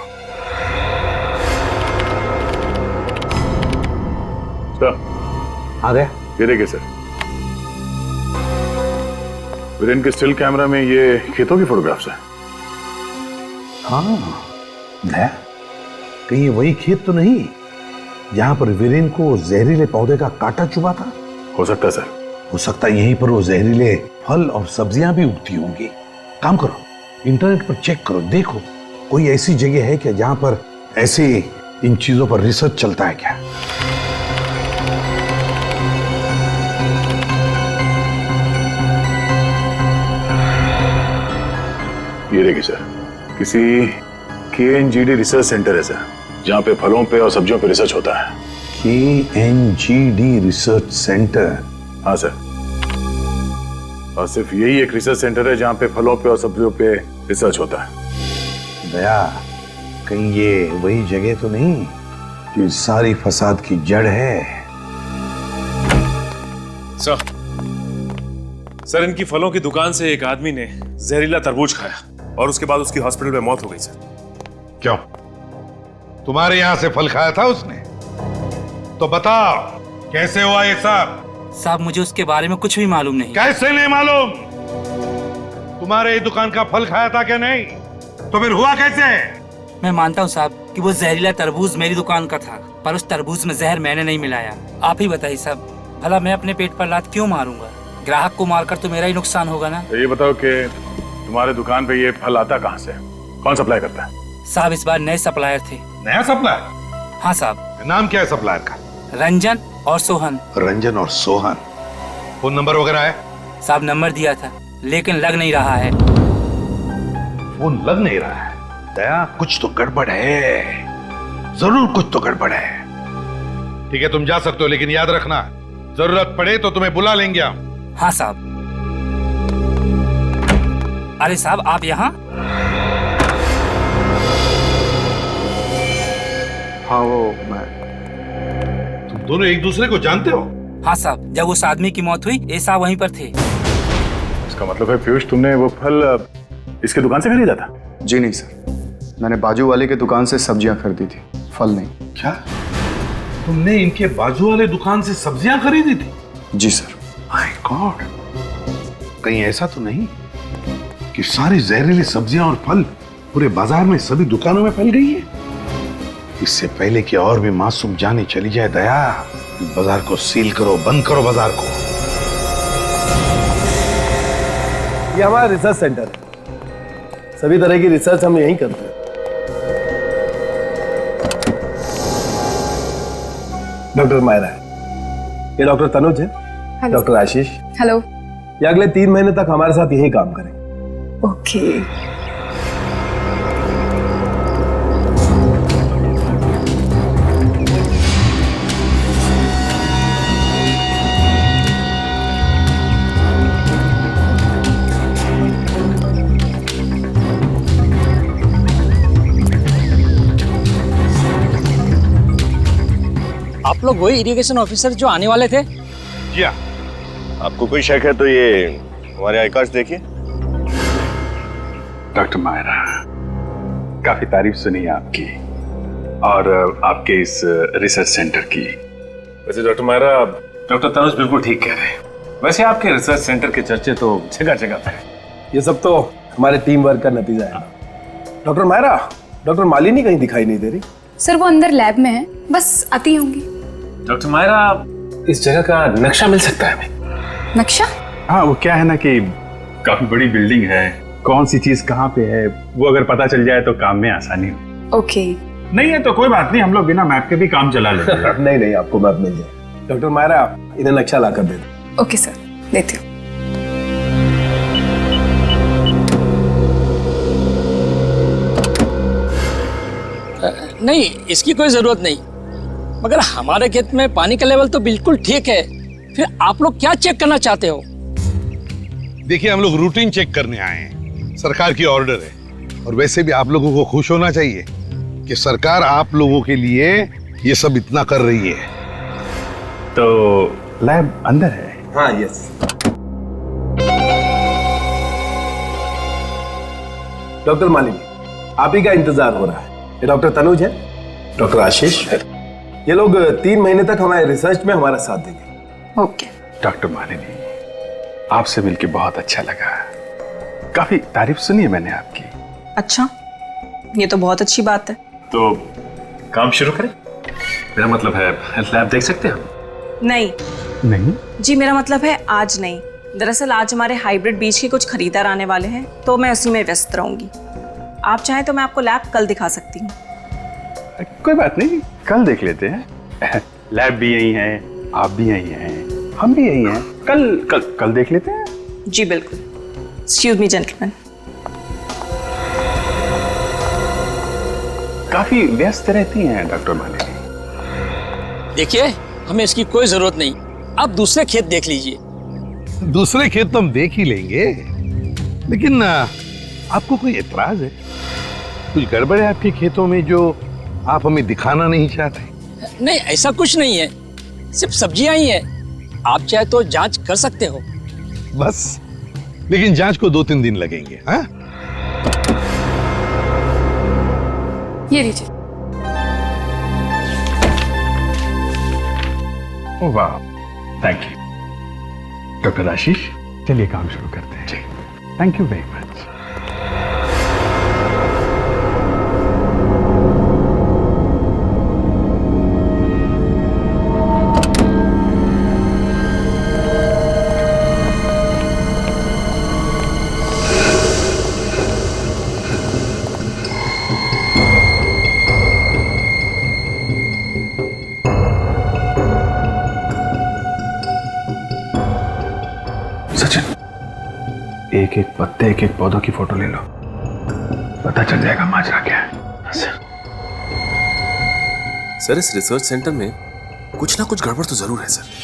आ गया? ये देखिए सर, वीरेन के स्टिल कैमरा में ये खेतों की फोटोग्राफ्स है। हाँ, कहीं ये वही खेत तो नहीं जहां पर वीरेन को जहरीले पौधे का कांटा चुभा था? हो सकता है सर। हो सकता है यहीं पर वो जहरीले फल और सब्जियां भी उगती होंगी। काम करो, इंटरनेट पर चेक करो, देखो कोई ऐसी जगह है क्या जहां पर ऐसे इन चीजों पर रिसर्च चलता है क्या। ये देखिए सर, किसी KNGD रिसर्च सेंटर है सर, जहां पे फलों पे और सब्जियों पे रिसर्च होता है। KNGD research centre? हाँ सर, और सिर्फ यही एक रिसर्च सेंटर है जहां पे फलों पे और सब्जियों पे रिसर्च होता है। दया, कहीं ये वही जगह तो नहीं जो सारी फसाद की जड़ है? सर, इनकी फलों की दुकान से एक आदमी ने जहरीला तरबूज खाया और उसके बाद उसकी हॉस्पिटल में मौत हो गई सर। क्यों? तुम्हारे यहां से फल खाया था उसने? तो बताओ कैसे हुआ ये सब? साहब, मुझे उसके बारे में कुछ भी मालूम नहीं। कैसे नहीं मालूम? तुम्हारे दुकान का फल खाया था क्या? नहीं तो फिर हुआ कैसे? मैं मानता हूँ साहब कि वो जहरीला तरबूज मेरी दुकान का था, पर उस तरबूज में जहर मैंने नहीं मिलाया। आप ही बताइए साहब, भला मैं अपने पेट पर लात क्यों मारूंगा? ग्राहक को मारकर तो मेरा ही नुकसान होगा ना। तो ये बताओ कि तुम्हारे दुकान पे ये फल आता कहाँ से? कौन सप्लाई करता है? साहब, इस बार नए सप्लायर थे। नया सप्लायर? हाँ साहब। नाम क्या है सप्लायर का? रंजन और सोहन। रंजन और सोहन। फोन नंबर वगैरह है? साहब, नंबर दिया था लेकिन लग नहीं रहा है। फोन लग नहीं रहा है? दया, कुछ तो गड़बड़ है, जरूर कुछ तो गड़बड़ है। ठीक है, तुम जा सकते हो, लेकिन याद रखना जरूरत पड़े तो तुम्हें बुला लेंगे हम। हाँ साहब। अरे साहब, आप यहाँ? हाँ, वो मैं। तुम दोनों एक दूसरे को जानते हो? हाँ साहब, जब उस आदमी की मौत हुई ऐसा वहीं पर थे। इसका मतलब है पीयूष, तुमने वो फल इसके दुकान से खरीदा था? जी नहीं सर, मैंने बाजू वाले के दुकान से सब्जियां खरीदी थी, फल नहीं। क्या तुमने इनके बाजू वाले दुकान से सब्जियां खरीदी थी? जी सर। माय गॉड, कहीं ऐसा तो नहीं कि सारी जहरीली सब्जियां और फल पूरे बाजार में सभी दुकानों में फैल गई है? इससे पहले कि और भी मासूम जाने चली जाए दया, बाजार को सील करो, बंद करो बाजार को। ये हमारा रिसर्च सेंटर है, सभी तरह की रिसर्च हम यहीं करते हैं। डॉक्टर मायरा है, ये डॉक्टर तनुज है, डॉक्टर आशीष। हेलो। ये अगले 3 महीने तक हमारे साथ यही काम करेंगे। ओके। आप लोग वही इरिगेशन ऑफिसर जो आने वाले थे? जी हाँ। आपको कोई शक है तो ये हमारे आई कार्ड देखिए। डॉक्टर मायरा, काफी तारीफ सुनी आपकी और आपके इस रिसर्च सेंटर की। वैसे डॉक्टर मायरा, डॉक्टर तनुज बिल्कुल ठीक कह रहे हैं। वैसे आपके रिसर्च सेंटर के चर्चे तो जगह जगह पे हैं। ये सब तो हमारे टीम वर्क का नतीजा है। डॉक्टर मायरा, डॉक्टर मालिनी कहीं दिखाई नहीं दे रही। सर, वो अंदर लैब में है, बस आती होंगी। डॉक्टर मायरा, इस जगह का नक्शा मिल सकता है हमें? नक्शा? हाँ, वो क्या है ना कि काफी बड़ी बिल्डिंग है, कौन सी चीज कहाँ पे है वो अगर पता चल जाए तो काम में आसानी हो। ओके। नहीं है तो कोई बात नहीं, हम लोग बिना मैप के भी काम चला लेंगे। नहीं नहीं, आपको मैप मिल जाए। डॉक्टर मायरा, इन्हें नक्शा ला कर दे दो। ओके सर, देती हूँ। नहीं, इसकी कोई जरूरत नहीं, मगर हमारे खेत में पानी का लेवल तो बिल्कुल ठीक है, फिर आप लोग क्या चेक करना चाहते हो? देखिए, हम लोग रूटीन चेक करने आए हैं, सरकार की ऑर्डर है। और वैसे भी आप लोगों को खुश होना चाहिए कि सरकार आप लोगों के लिए ये सब इतना कर रही है। तो लैब अंदर है? हाँ, यस। डॉक्टर मालिनी, आप ही का इंतजार हो रहा है। ये डॉक्टर तनुज है, डॉक्टर आशीष है। ये लोग 3 महीने तक हमारे रिसर्च में हमारा साथ देंगे। ओके। डॉक्टर मालिनी, आपसे मिलके बहुत अच्छा लगा। काफी तारीफ सुनी है मैंने आपकी। अच्छा, ये तो बहुत अच्छी बात है। तो काम शुरू करें? मेरा मतलब है लैब देख सकते हैं हम? नहीं जी, मेरा मतलब है आज नहीं। दरअसल आज हमारे हाइब्रिड बीज के कुछ खरीदार आने वाले हैं, तो मैं उसी में व्यस्त रहूंगी। आप चाहें तो मैं आपको लैब कल दिखा सकती हूँ। कोई बात नहीं, कल देख लेते हैं। लैब भी यही है, आप भी यही हैं, हम भी यही हैं। कल देख लेते हैं। जी बिल्कुल। Excuse me gentleman. काफी व्यस्त रहती हैं डॉक्टर मालिनी। देखिए, हमें इसकी कोई जरूरत नहीं, आप दूसरे खेत देख लीजिए। दूसरे खेत तो हम देख ही लेंगे, लेकिन आपको कोई एतराज है? कुछ गड़बड़ है आपके खेतों में जो आप हमें दिखाना नहीं चाहते? नहीं, ऐसा कुछ नहीं है, सिर्फ सब्जियां ही हैं। आप चाहे तो जांच कर सकते हो। बस, लेकिन जांच को 2-3 दिन लगेंगे। हाँ, ये लीजिए। ओह वाह, थैंक यू। डॉक्टर आशीष, चलिए काम शुरू करते हैं। जी, थैंक यू वेरी मच। एक एक पत्ते, एक एक पौधों की फोटो ले लो, पता चल जाएगा माजरा क्या है। सर, इस रिसर्च सेंटर में कुछ ना कुछ गड़बड़ तो जरूर है सर।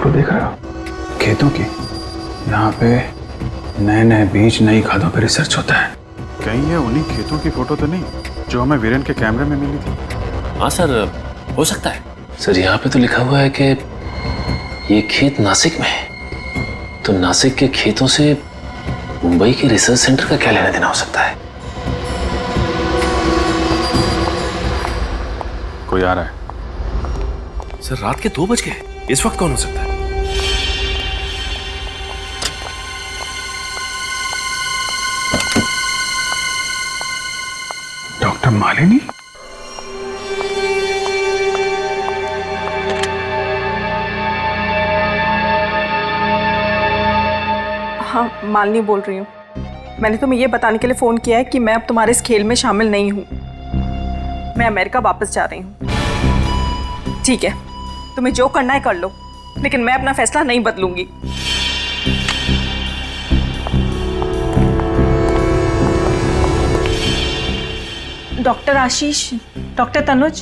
देख रहे हो खेतों की? यहाँ पे नए नए बीज, नई खादों पे रिसर्च होता है। कहीं ये उन्हीं खेतों की फोटो तो नहीं जो हमें वीरेन के कैमरे में मिली थी? हाँ सर, हो सकता है। सर, यहाँ पे तो लिखा हुआ है कि ये खेत नासिक में है, तो नासिक के खेतों से मुंबई के रिसर्च सेंटर का क्या लेना देना हो सकता है? कोई आ रहा है। सर, रात के 2 बज गए, इस वक्त कौन हो सकता है? डॉक्टर मालिनी? हाँ, मालिनी बोल रही हूँ। मैंने तुम्हें ये बताने के लिए फोन किया है कि मैं अब तुम्हारे इस खेल में शामिल नहीं हूँ। मैं अमेरिका वापस जा रही हूँ। ठीक है, तुम्हें जो करना है कर लो, लेकिन मैं अपना फैसला नहीं बदलूंगी। डॉक्टर आशीष, डॉक्टर तनुज,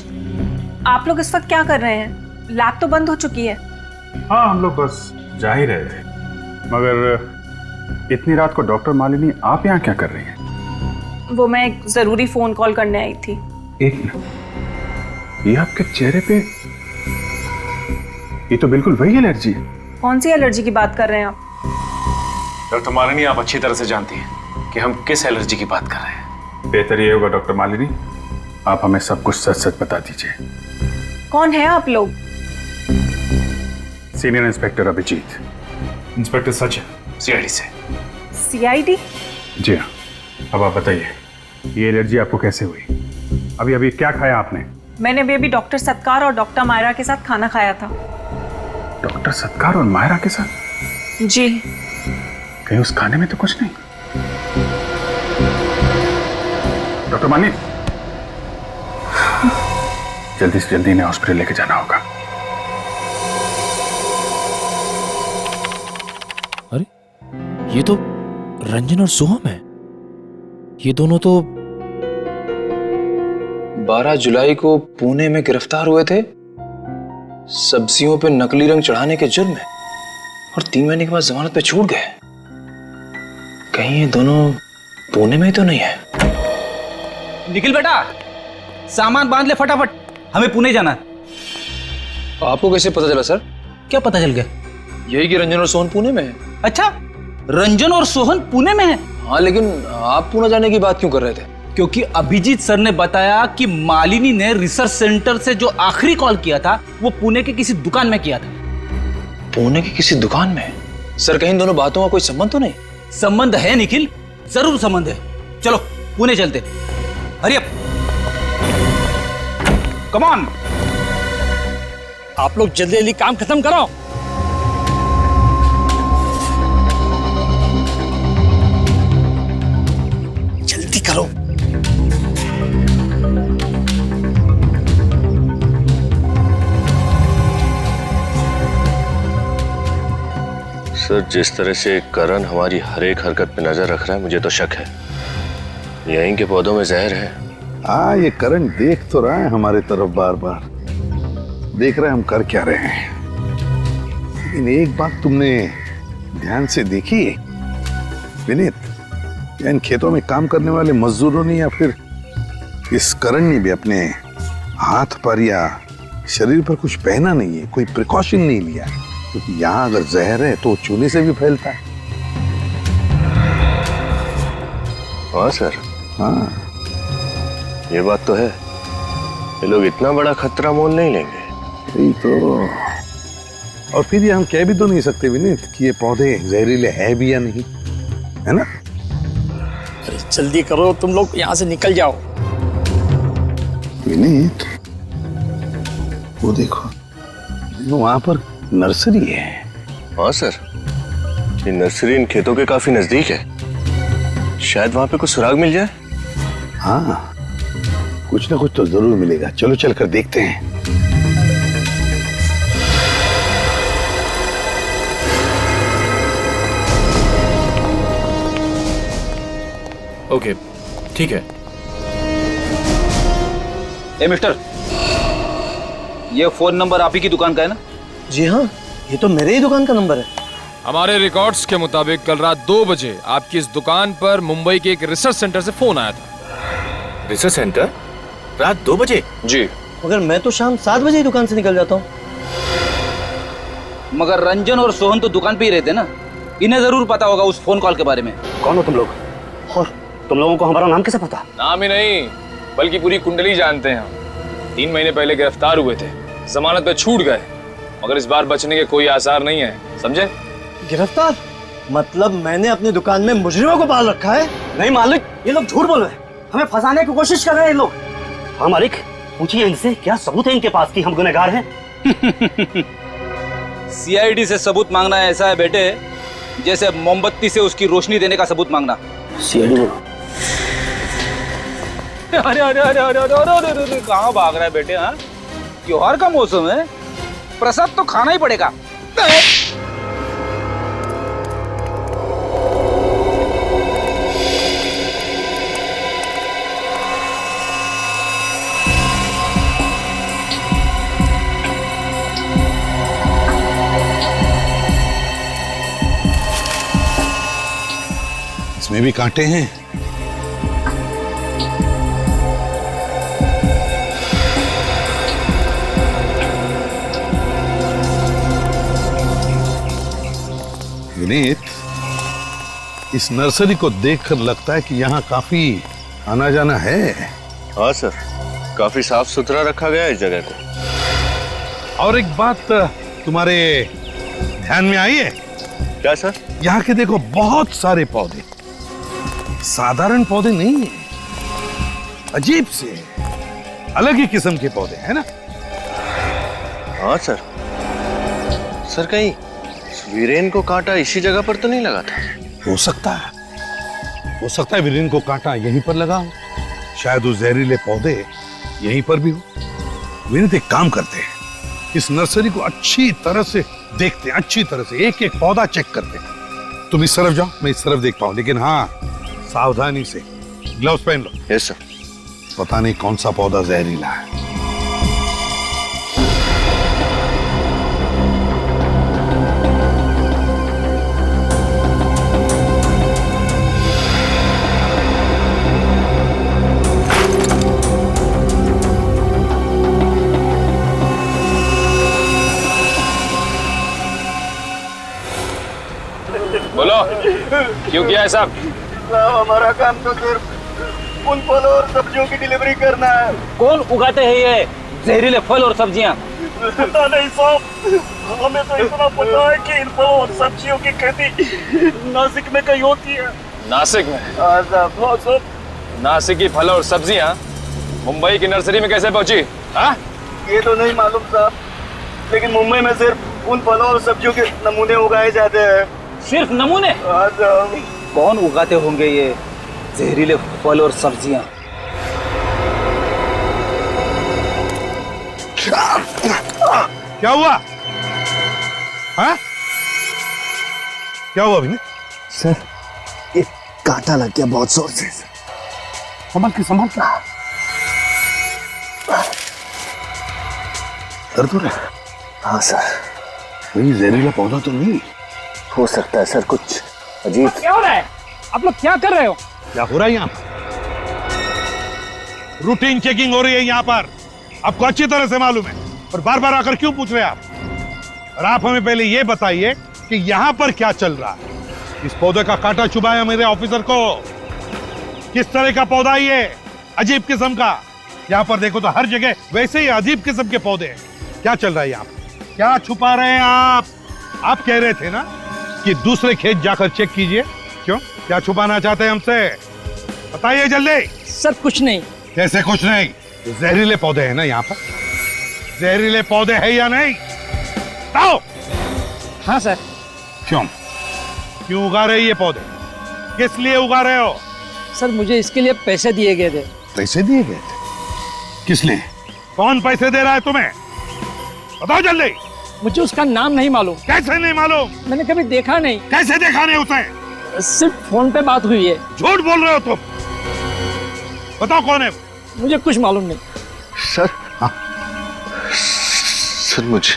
आप लोग इस वक्त क्या कर रहे हैं? लैब तो बंद हो चुकी है। हाँ, हम लोग बस जा ही रहे थे, मगर इतनी रात को डॉक्टर मालिनी आप यहाँ क्या कर रही हैं? वो मैं एक जरूरी फोन कॉल करने आई थी। एक मिनट, ये आपके चेहरे पे, ये तो बिल्कुल वही एलर्जी है। कौन सी एलर्जी की बात कर रहे हैं आप? डॉक्टर मालिनी, आप अच्छी तरह से जानती हैं कि हम किस एलर्जी की बात कर रहे हैं। बेहतर ये होगा डॉक्टर मालिनी, आप हमें सब कुछ सच सच बता दीजिए। कौन है आप लोग? Senior inspector Abhijeet. Inspector Sachin, CID से। सीआईडी? जी हाँ। अब आप बताइए, ये एलर्जी आपको कैसे हुई? अभी अभी क्या खाया आपने? मैंने अभी डॉक्टर सत्कार और डॉक्टर मायरा के साथ खाना खाया था। डॉक्टर सत्कार और मायरा के साथ? जी। कहीं उस खाने में तो कुछ नहीं? डॉक्टर मालिनी, जल्दी से जल्दी इन्हें हॉस्पिटल लेके जाना होगा। अरे ये तो रंजन और सोहम है। ये दोनों तो 12 जुलाई को पुणे में गिरफ्तार हुए थे सब्जियों पे नकली रंग चढ़ाने के जुर्म में, और 3 महीने के बाद जमानत पे छूट गए। कहीं ये दोनों पुणे में ही तो नहीं है? निखिल बेटा, सामान बांध ले फटाफट, हमें पुणे जाना है। आपको कैसे पता चला सर? क्या पता चल गया? यही कि रंजन और सोहन पुणे में है। अच्छा, रंजन और सोहन पुणे में है? हाँ, लेकिन आप पुणे जाने की बात क्यों कर रहे थे? क्योंकि अभिजीत सर ने बताया कि मालिनी ने रिसर्च सेंटर से जो आखिरी कॉल किया था वो पुणे के किसी दुकान में किया था। पुणे की किसी दुकान में? सर कहीं इन दोनों बातों का कोई संबंध तो नहीं? संबंध है निखिल, जरूर संबंध है। चलो पुणे चलते, हरी अप, कम ऑन। आप लोग जल्दी जल्दी काम खत्म करो। जल्दी करो। सर, जिस तरह से करण हमारी हर एक हरकत पे नजर रख रहा है, मुझे तो शक है यहीं के पौधों में जहर है। हाँ, ये करण देख तो रहा है हमारे तरफ, बार बार देख रहा है हम कर क्या रहे हैं। लेकिन एक बात तुमने ध्यान से देखी विनीत, इन खेतों में काम करने वाले मजदूरों ने या फिर इस करण ने भी अपने हाथ पर या शरीर पर कुछ पहना नहीं है, कोई प्रिकॉशन नहीं लिया, क्योंकि यहाँ अगर जहर है तो चूने से भी फैलता है। हाँ सर, हाँ ये बात तो है। ये लोग इतना बड़ा खतरा मोल नहीं लेंगे। यही तो। और फिर ये हम कह भी तो नहीं सकते विनीत कि ये पौधे जहरीले है भी या नहीं, है ना? अरे जल्दी करो, तुम लोग यहाँ से निकल जाओ। विनीत, वो देखो, वहां पर नर्सरी है। हाँ सर, ये नर्सरी इन खेतों के काफी नजदीक है। शायद वहां पे कुछ सुराग मिल जाए। हाँ, कुछ ना कुछ तो जरूर मिलेगा। चलो चल कर देखते हैं। ओके, ठीक है। ए मिस्टर, ये फोन नंबर आप ही की दुकान का है ना? जी हाँ, ये तो मेरे ही दुकान का नंबर है। हमारे रिकॉर्ड्स के मुताबिक कल रात 2 बजे आपकी इस दुकान पर मुंबई के एक रिसर्च सेंटर से फोन आया था। Research centre? रात 2 बजे? जी। मगर मैं तो शाम 7 बजे ही दुकान से निकल जाता हूँ। मगर रंजन और सोहन तो दुकान पे ही रहते ना, इन्हें जरूर पता होगा उस फोन कॉल के बारे में। कौन हो तुम लोग? और तुम लोगों को हमारा नाम कैसे पता? नाम ही नहीं, बल्कि पूरी कुंडली जानते हैं हम। 3 महीने पहले गिरफ्तार हुए थे, जमानत पे छूट गए, मगर इस बार बचने के कोई आसार नहीं है, समझे? गिरफ्तार? मतलब मैंने अपनी दुकान में मुजरिमों को पाल रखा है? नहीं मालिक, ये लोग झूठ बोल रहे हैं, हमें फंसाने की कोशिश कर रहे हैं ये लोग। हाँ मालिक, पूछिए इनसे, क्या सबूत है इनके पास कि हम गुनहगार हैं? सीआईडी से सबूत मांगना ऐसा है बेटे जैसे मोमबत्ती से उसकी रोशनी देने का सबूत मांगना। सीआईडी? अरे अरे अरे अरे अरे अरे अरे अरे कहाँ भाग रहा है बेटे? हाँ, त्योहार का मौसम है, प्रसाद तो खाना ही पड़ेगा। इसमें भी कांटे हैं। विनीत, इस नर्सरी को देखकर लगता है कि यहाँ काफी आना जाना है। हाँ सर, काफी साफ सुथरा रखा गया है इस जगह को। और एक बात तुम्हारे ध्यान में आई है? क्या सर? यहाँ के देखो, बहुत सारे पौधे, साधारण पौधे नहीं है, अजीब से अलग ही किस्म के पौधे हैं ना? हाँ सर। सर कहीं वीरेन को कांटा इसी जगह पर तो नहीं लगा था? हो सकता है विरेन को कांटा यहीं पर लगा हो, शायद वो जहरीले पौधे यहीं पर भी हो। विरेन एक काम करते हैं, इस नर्सरी को अच्छी तरह से देखते हैं, अच्छी तरह से एक एक पौधा चेक करते हैं। तुम इस तरफ जाओ, मैं इस तरफ देखता हूं, लेकिन हाँ सावधानी से, ग्लव्स पहन लो। Yes sir. पता नहीं कौन सा पौधा जहरीला है। बोलो क्यों किया है साहब? हमारा काम तो सिर्फ उन फलों और सब्जियों की डिलीवरी करना है। कौन उगाते हैं ये जहरीले फल और सब्जियां? पता नहीं साहब, हमें तो इतना पता है कि इन फलों और सब्जियों की खेती नासिक में कहीं होती है। नासिक में? हाँ साहब। नासिक की फल और सब्जियां मुंबई की नर्सरी में कैसे पहुंची? हाँ? ये तो नहीं मालूम साहब, लेकिन मुंबई में सिर्फ उन फलों और सब्जियों के नमूने उगाए जाते हैं। सिर्फ नमूने? हाँ साहब। कौन उगाते होंगे ये जहरीले फल और सब्जियां? क्या हुआ? हाँ? क्या हुआ अभी? सर ये कांटा लग गया बहुत जोर से। संभाल के दर्द हो रहा है? हाँ सर। नहीं जहरीला पौधा तो नहीं हो सकता है सर, कुछ अजीब। क्या हो रहा है? आप लोग क्या कर रहे हो? क्या हो रहा है यहाँ? रूटीन चेकिंग हो रही है यहाँ पर, आपको अच्छी तरह से मालूम है, और बार बार आकर क्यों पूछ रहे हैं आप? और आप हमें पहले ये बताइए कि यहाँ पर क्या चल रहा है? इस पौधे का कांटा चुभाया मेरे ऑफिसर को। किस तरह का पौधा ये? अजीब किस्म का। यहाँ पर देखो तो हर जगह वैसे ही अजीब किस्म के पौधे हैं। क्या चल रहा है यहाँ पर? क्या छुपा रहे हैं आप? आप कह रहे थे ना कि दूसरे खेत जाकर चेक कीजिए। क्यों? क्या छुपाना चाहते हैं हमसे? बताइए जल्दी। सर कुछ नहीं। कैसे कुछ नहीं? जहरीले पौधे हैं ना यहाँ पर? जहरीले पौधे हैं या नहीं? बताओ। हाँ सर। क्यों उगा रहे ये पौधे? किस लिए उगा रहे हो? सर मुझे इसके लिए पैसे दिए गए थे। पैसे दिए गए थे? किस लिए? कौन पैसे दे रहा है तुम्हें? बताओ जल्दी। मुझे उसका नाम नहीं मालूम। कैसे नहीं मालूम? मैंने कभी देखा नहीं। कैसे देखा नहीं उसे? सिर्फ फोन पे बात हुई है। झूठ बोल रहे हो तुम। बताओ कौन है? मुझे कुछ मालूम नहीं। सर। हाँ? सर मुझे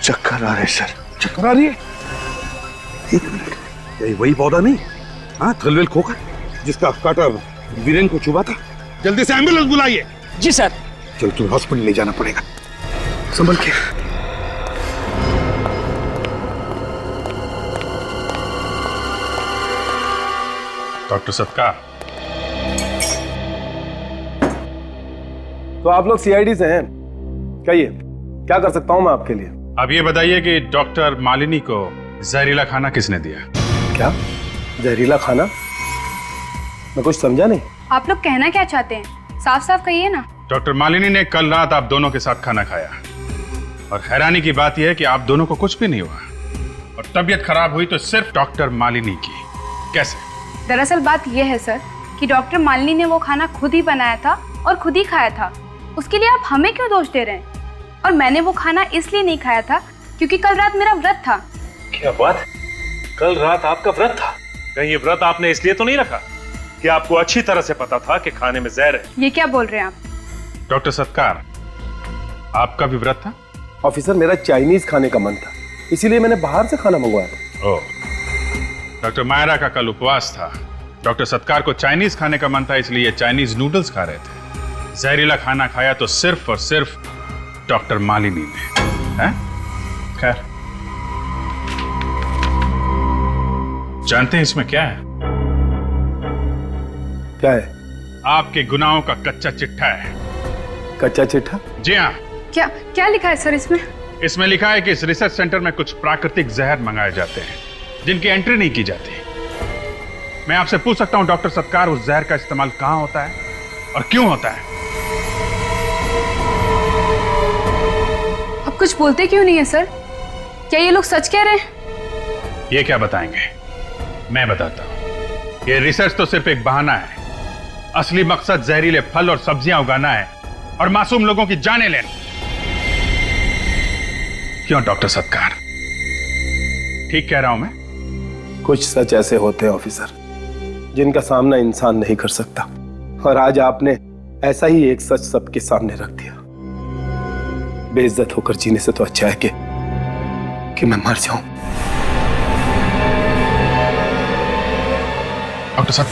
चक्कर आ रहे सर। चक्कर आ रही है? एक मिनट, यही वही पौधा नहीं? हाँ, थलवेल खोखा जिसका कांटा वीरेन को चुभा था। जल्दी से एम्बुलेंस बुलाइए। जी सर। चल तुम्हें हॉस्पिटल ले जाना पड़ेगा, संभल के। डॉक्टर सत्कार। तो आप लोग सीआईडी से हैं, कहिए क्या कर सकता हूं मैं आपके लिए? अब ये बताइए कि डॉक्टर मालिनी को जहरीला खाना किसने दिया? क्या जहरीला खाना? मैं कुछ समझा नहीं। आप लोग कहना क्या चाहते हैं? साफ साफ कहिए ना। डॉक्टर मालिनी ने कल रात आप दोनों के साथ खाना खाया, और हैरानी की बात यह है कि आप दोनों को कुछ भी नहीं हुआ, और तबीयत खराब हुई तो सिर्फ डॉक्टर मालिनी की। कैसे? दरअसल बात यह है सर कि डॉक्टर मालिनी ने वो खाना खुद ही बनाया था और खुद ही खाया था। उसके लिए आप हमें क्यों दोष दे रहे हैं? और मैंने वो खाना इसलिए नहीं खाया था क्योंकि कल रात मेरा व्रत था। क्या बात? कल रात आपका व्रत था? कहीं ये व्रत आपने इसलिए तो नहीं रखा कि आपको अच्छी तरह से पता था कि खाने में जहर है? ये क्या बोल रहे हैं आप? डॉक्टर सत्कार, आपका भी व्रत था? ऑफिसर मेरा चाइनीज खाने का मन था, इसीलिए मैंने बाहर से खाना मंगवाया था। ओह, डॉक्टर मायरा का कल उपवास था, डॉक्टर सत्कार को चाइनीज खाने का मन था, इसलिए चाइनीज नूडल्स खा रहे थे। जहरीला खाना खाया तो सिर्फ और सिर्फ डॉक्टर मालिनी ने। हैं? खैर, जानते हैं इसमें क्या है? क्या है? आपके गुनाहों का कच्चा चिट्ठा है। कच्चा चिट्ठा? जी हाँ। क्या क्या लिखा है सर इसमें? इसमें लिखा है कि इस रिसर्च सेंटर में कुछ प्राकृतिक जहर मंगाए जाते हैं जिनकी एंट्री नहीं की जाती। मैं आपसे पूछ सकता हूं डॉक्टर सत्कार, उस जहर का इस्तेमाल कहां होता है और क्यों होता है? आप कुछ बोलते क्यों नहीं है सर? क्या ये लोग सच कह रहे हैं? ये क्या बताएंगे? मैं बताता हूं, ये रिसर्च तो सिर्फ एक बहाना है। असली मकसद जहरीले फल और सब्जियां उगाना है और मासूम लोगों की जानें लेना। क्यों डॉक्टर सत्कार, ठीक कह रहा हूं मैं? कुछ सच ऐसे होते हैं ऑफिसर जिनका सामना इंसान नहीं कर सकता, और आज आपने ऐसा ही एक सच सबके सामने रख दिया। बेइज्जत होकर जीने से तो अच्छा है कि मैं मर जाऊं। डॉक्टर साहब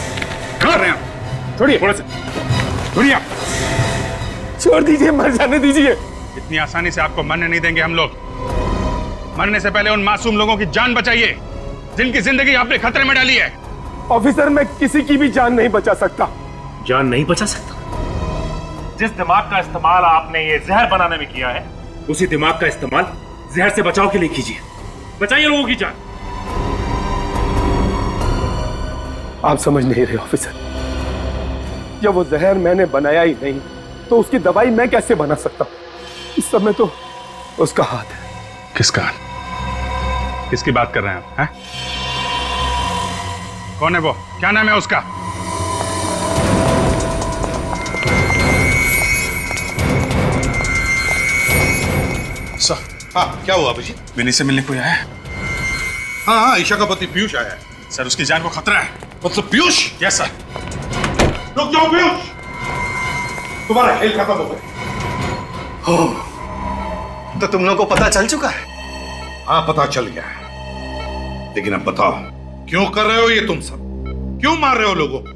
कर रहे हैं, छोड़िए, थोड़ा सा छोड़िए, छोड़ दीजिए, मर जाने दीजिए। इतनी आसानी से आपको मरने नहीं देंगे हम लोग। मरने से पहले उन मासूम लोगों की जान बचाइए जिनकी जिंदगी आपने खतरे में डाली है। ऑफिसर, मैं किसी की भी जान नहीं बचा सकता। जान नहीं बचा सकता? जिस दिमाग का इस्तेमाल आपने ये जहर बनाने में किया है, उसी दिमाग का इस्तेमाल जहर से बचाव के लिए कीजिए। बचाइए लोगों की जान। आप समझ नहीं रहे ऑफिसर, जब वो जहर मैंने बनाया ही नहीं तो उसकी दवाई मैं कैसे बना सकता हूं? इस समय तो उसका हाथ है। किसका? किसकी बात कर रहे हैं आप? हैं? कौन है वो? क्या नाम है उसका? सर, हाँ क्या हुआ अभिजीत? विनी से मिलने कोई आया है? हाँ, ईशा का पति पीयूष आया है। सर, उसकी जान को खतरा है। मतलब पीयूष? Yes sir. रुक जाओ पीयूष, तुम्हारा खेल खत्म हो गया। तो तुम लोगों को पता चल चुका है? हाँ, पता चल गया है। लेकिन अब बताओ, क्यों कर रहे हो ये तुम सब? क्यों मार रहे हो लोगों को?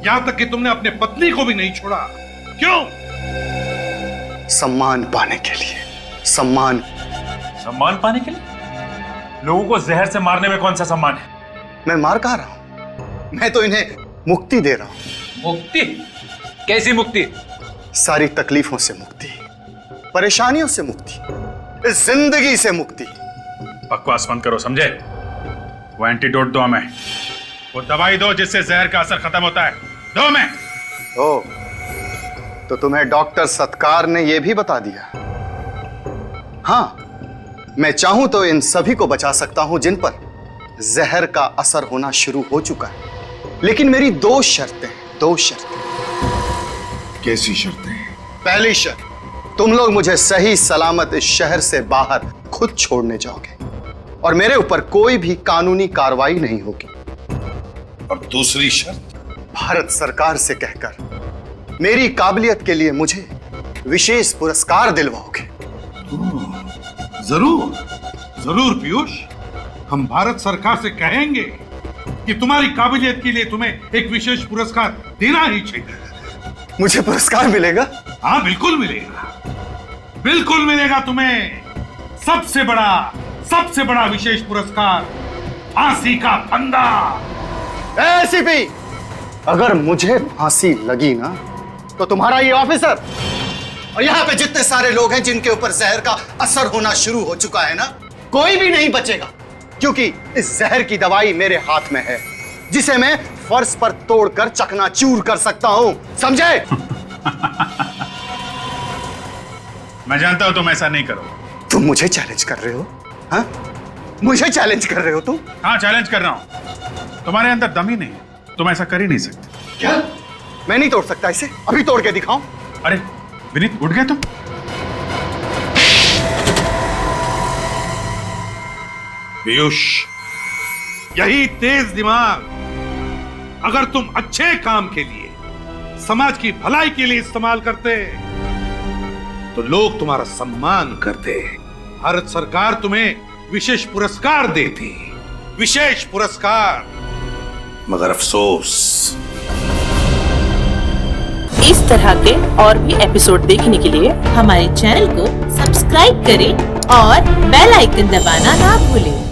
यहां तक कि तुमने अपने पत्नी को भी नहीं छोड़ा। क्यों? सम्मान पाने के लिए। सम्मान। सम्मान पाने के लिए? लोगों को जहर से मारने में कौन सा सम्मान है? मैं मार कहा रहा हूं, मैं तो इन्हें मुक्ति दे रहा हूं। मुक्ति? कैसी मुक्ति? सारी तकलीफों से मुक्ति, परेशानियों से मुक्ति, इस जिंदगी से मुक्ति। बकवास बंद करो, समझे? वो एंटीडोट दो हमें, वो दवाई दो जिससे जहर का असर खत्म होता है। दो हमें। ओ, तो तुम्हें डॉक्टर सत्कार ने यह भी बता दिया? हाँ, मैं चाहूं तो इन सभी को बचा सकता हूं जिन पर जहर का असर होना शुरू हो चुका है, लेकिन मेरी दो शर्तें। कैसी शर्तें? पहली शर्त, तुम लोग मुझे सही सलामत इस शहर से बाहर खुद छोड़ने जाओगे और मेरे ऊपर कोई भी कानूनी कार्रवाई नहीं होगी। और दूसरी शर्त? भारत सरकार से कहकर मेरी काबिलियत के लिए मुझे विशेष पुरस्कार दिलवाओगे। जरूर जरूर पीयूष, हम भारत सरकार से कहेंगे कि तुम्हारी काबिलियत के लिए तुम्हें एक विशेष पुरस्कार देना ही चाहिए। मुझे पुरस्कार मिलेगा? हाँ, बिल्कुल मिलेगा, बिल्कुल मिलेगा तुम्हें। सबसे बड़ा विशेष पुरस्कार, फांसी का फंदा। एसीपी, अगर मुझे फांसी लगी ना तो तुम्हारा ये ऑफिसर और यहाँ पे जितने सारे लोग हैं जिनके ऊपर जहर का असर होना शुरू हो चुका है ना, कोई भी नहीं बचेगा, क्योंकि इस जहर की दवाई मेरे हाथ में है, जिसे मैं फर्श पर तोड़कर चकनाचूर कर सकता हूं, समझे? मैं जानता हूं तुम ऐसा नहीं करो। तुम मुझे चैलेंज कर रहे हो? हाँ, मुझे चैलेंज कर रहे हो तुम? हाँ, चैलेंज कर रहा हूं। तुम्हारे अंदर दम ही नहीं है, तुम ऐसा कर ही नहीं सकते। क्या? मैं नहीं तोड़ सकता इसे? अभी तोड़ के दिखाऊं? अरे विनीत, उठ गए तुम? पीयूष, यही तेज दिमाग अगर तुम अच्छे काम के लिए, समाज की भलाई के लिए इस्तेमाल करते तो लोग तुम्हारा सम्मान करते, भारत सरकार तुम्हें विशेष पुरस्कार देती, विशेष पुरस्कार। मगर अफसोस, इस तरह के और भी एपिसोड देखने के लिए हमारे चैनल को सब्सक्राइब करें और बेल आइकन दबाना ना भूलें।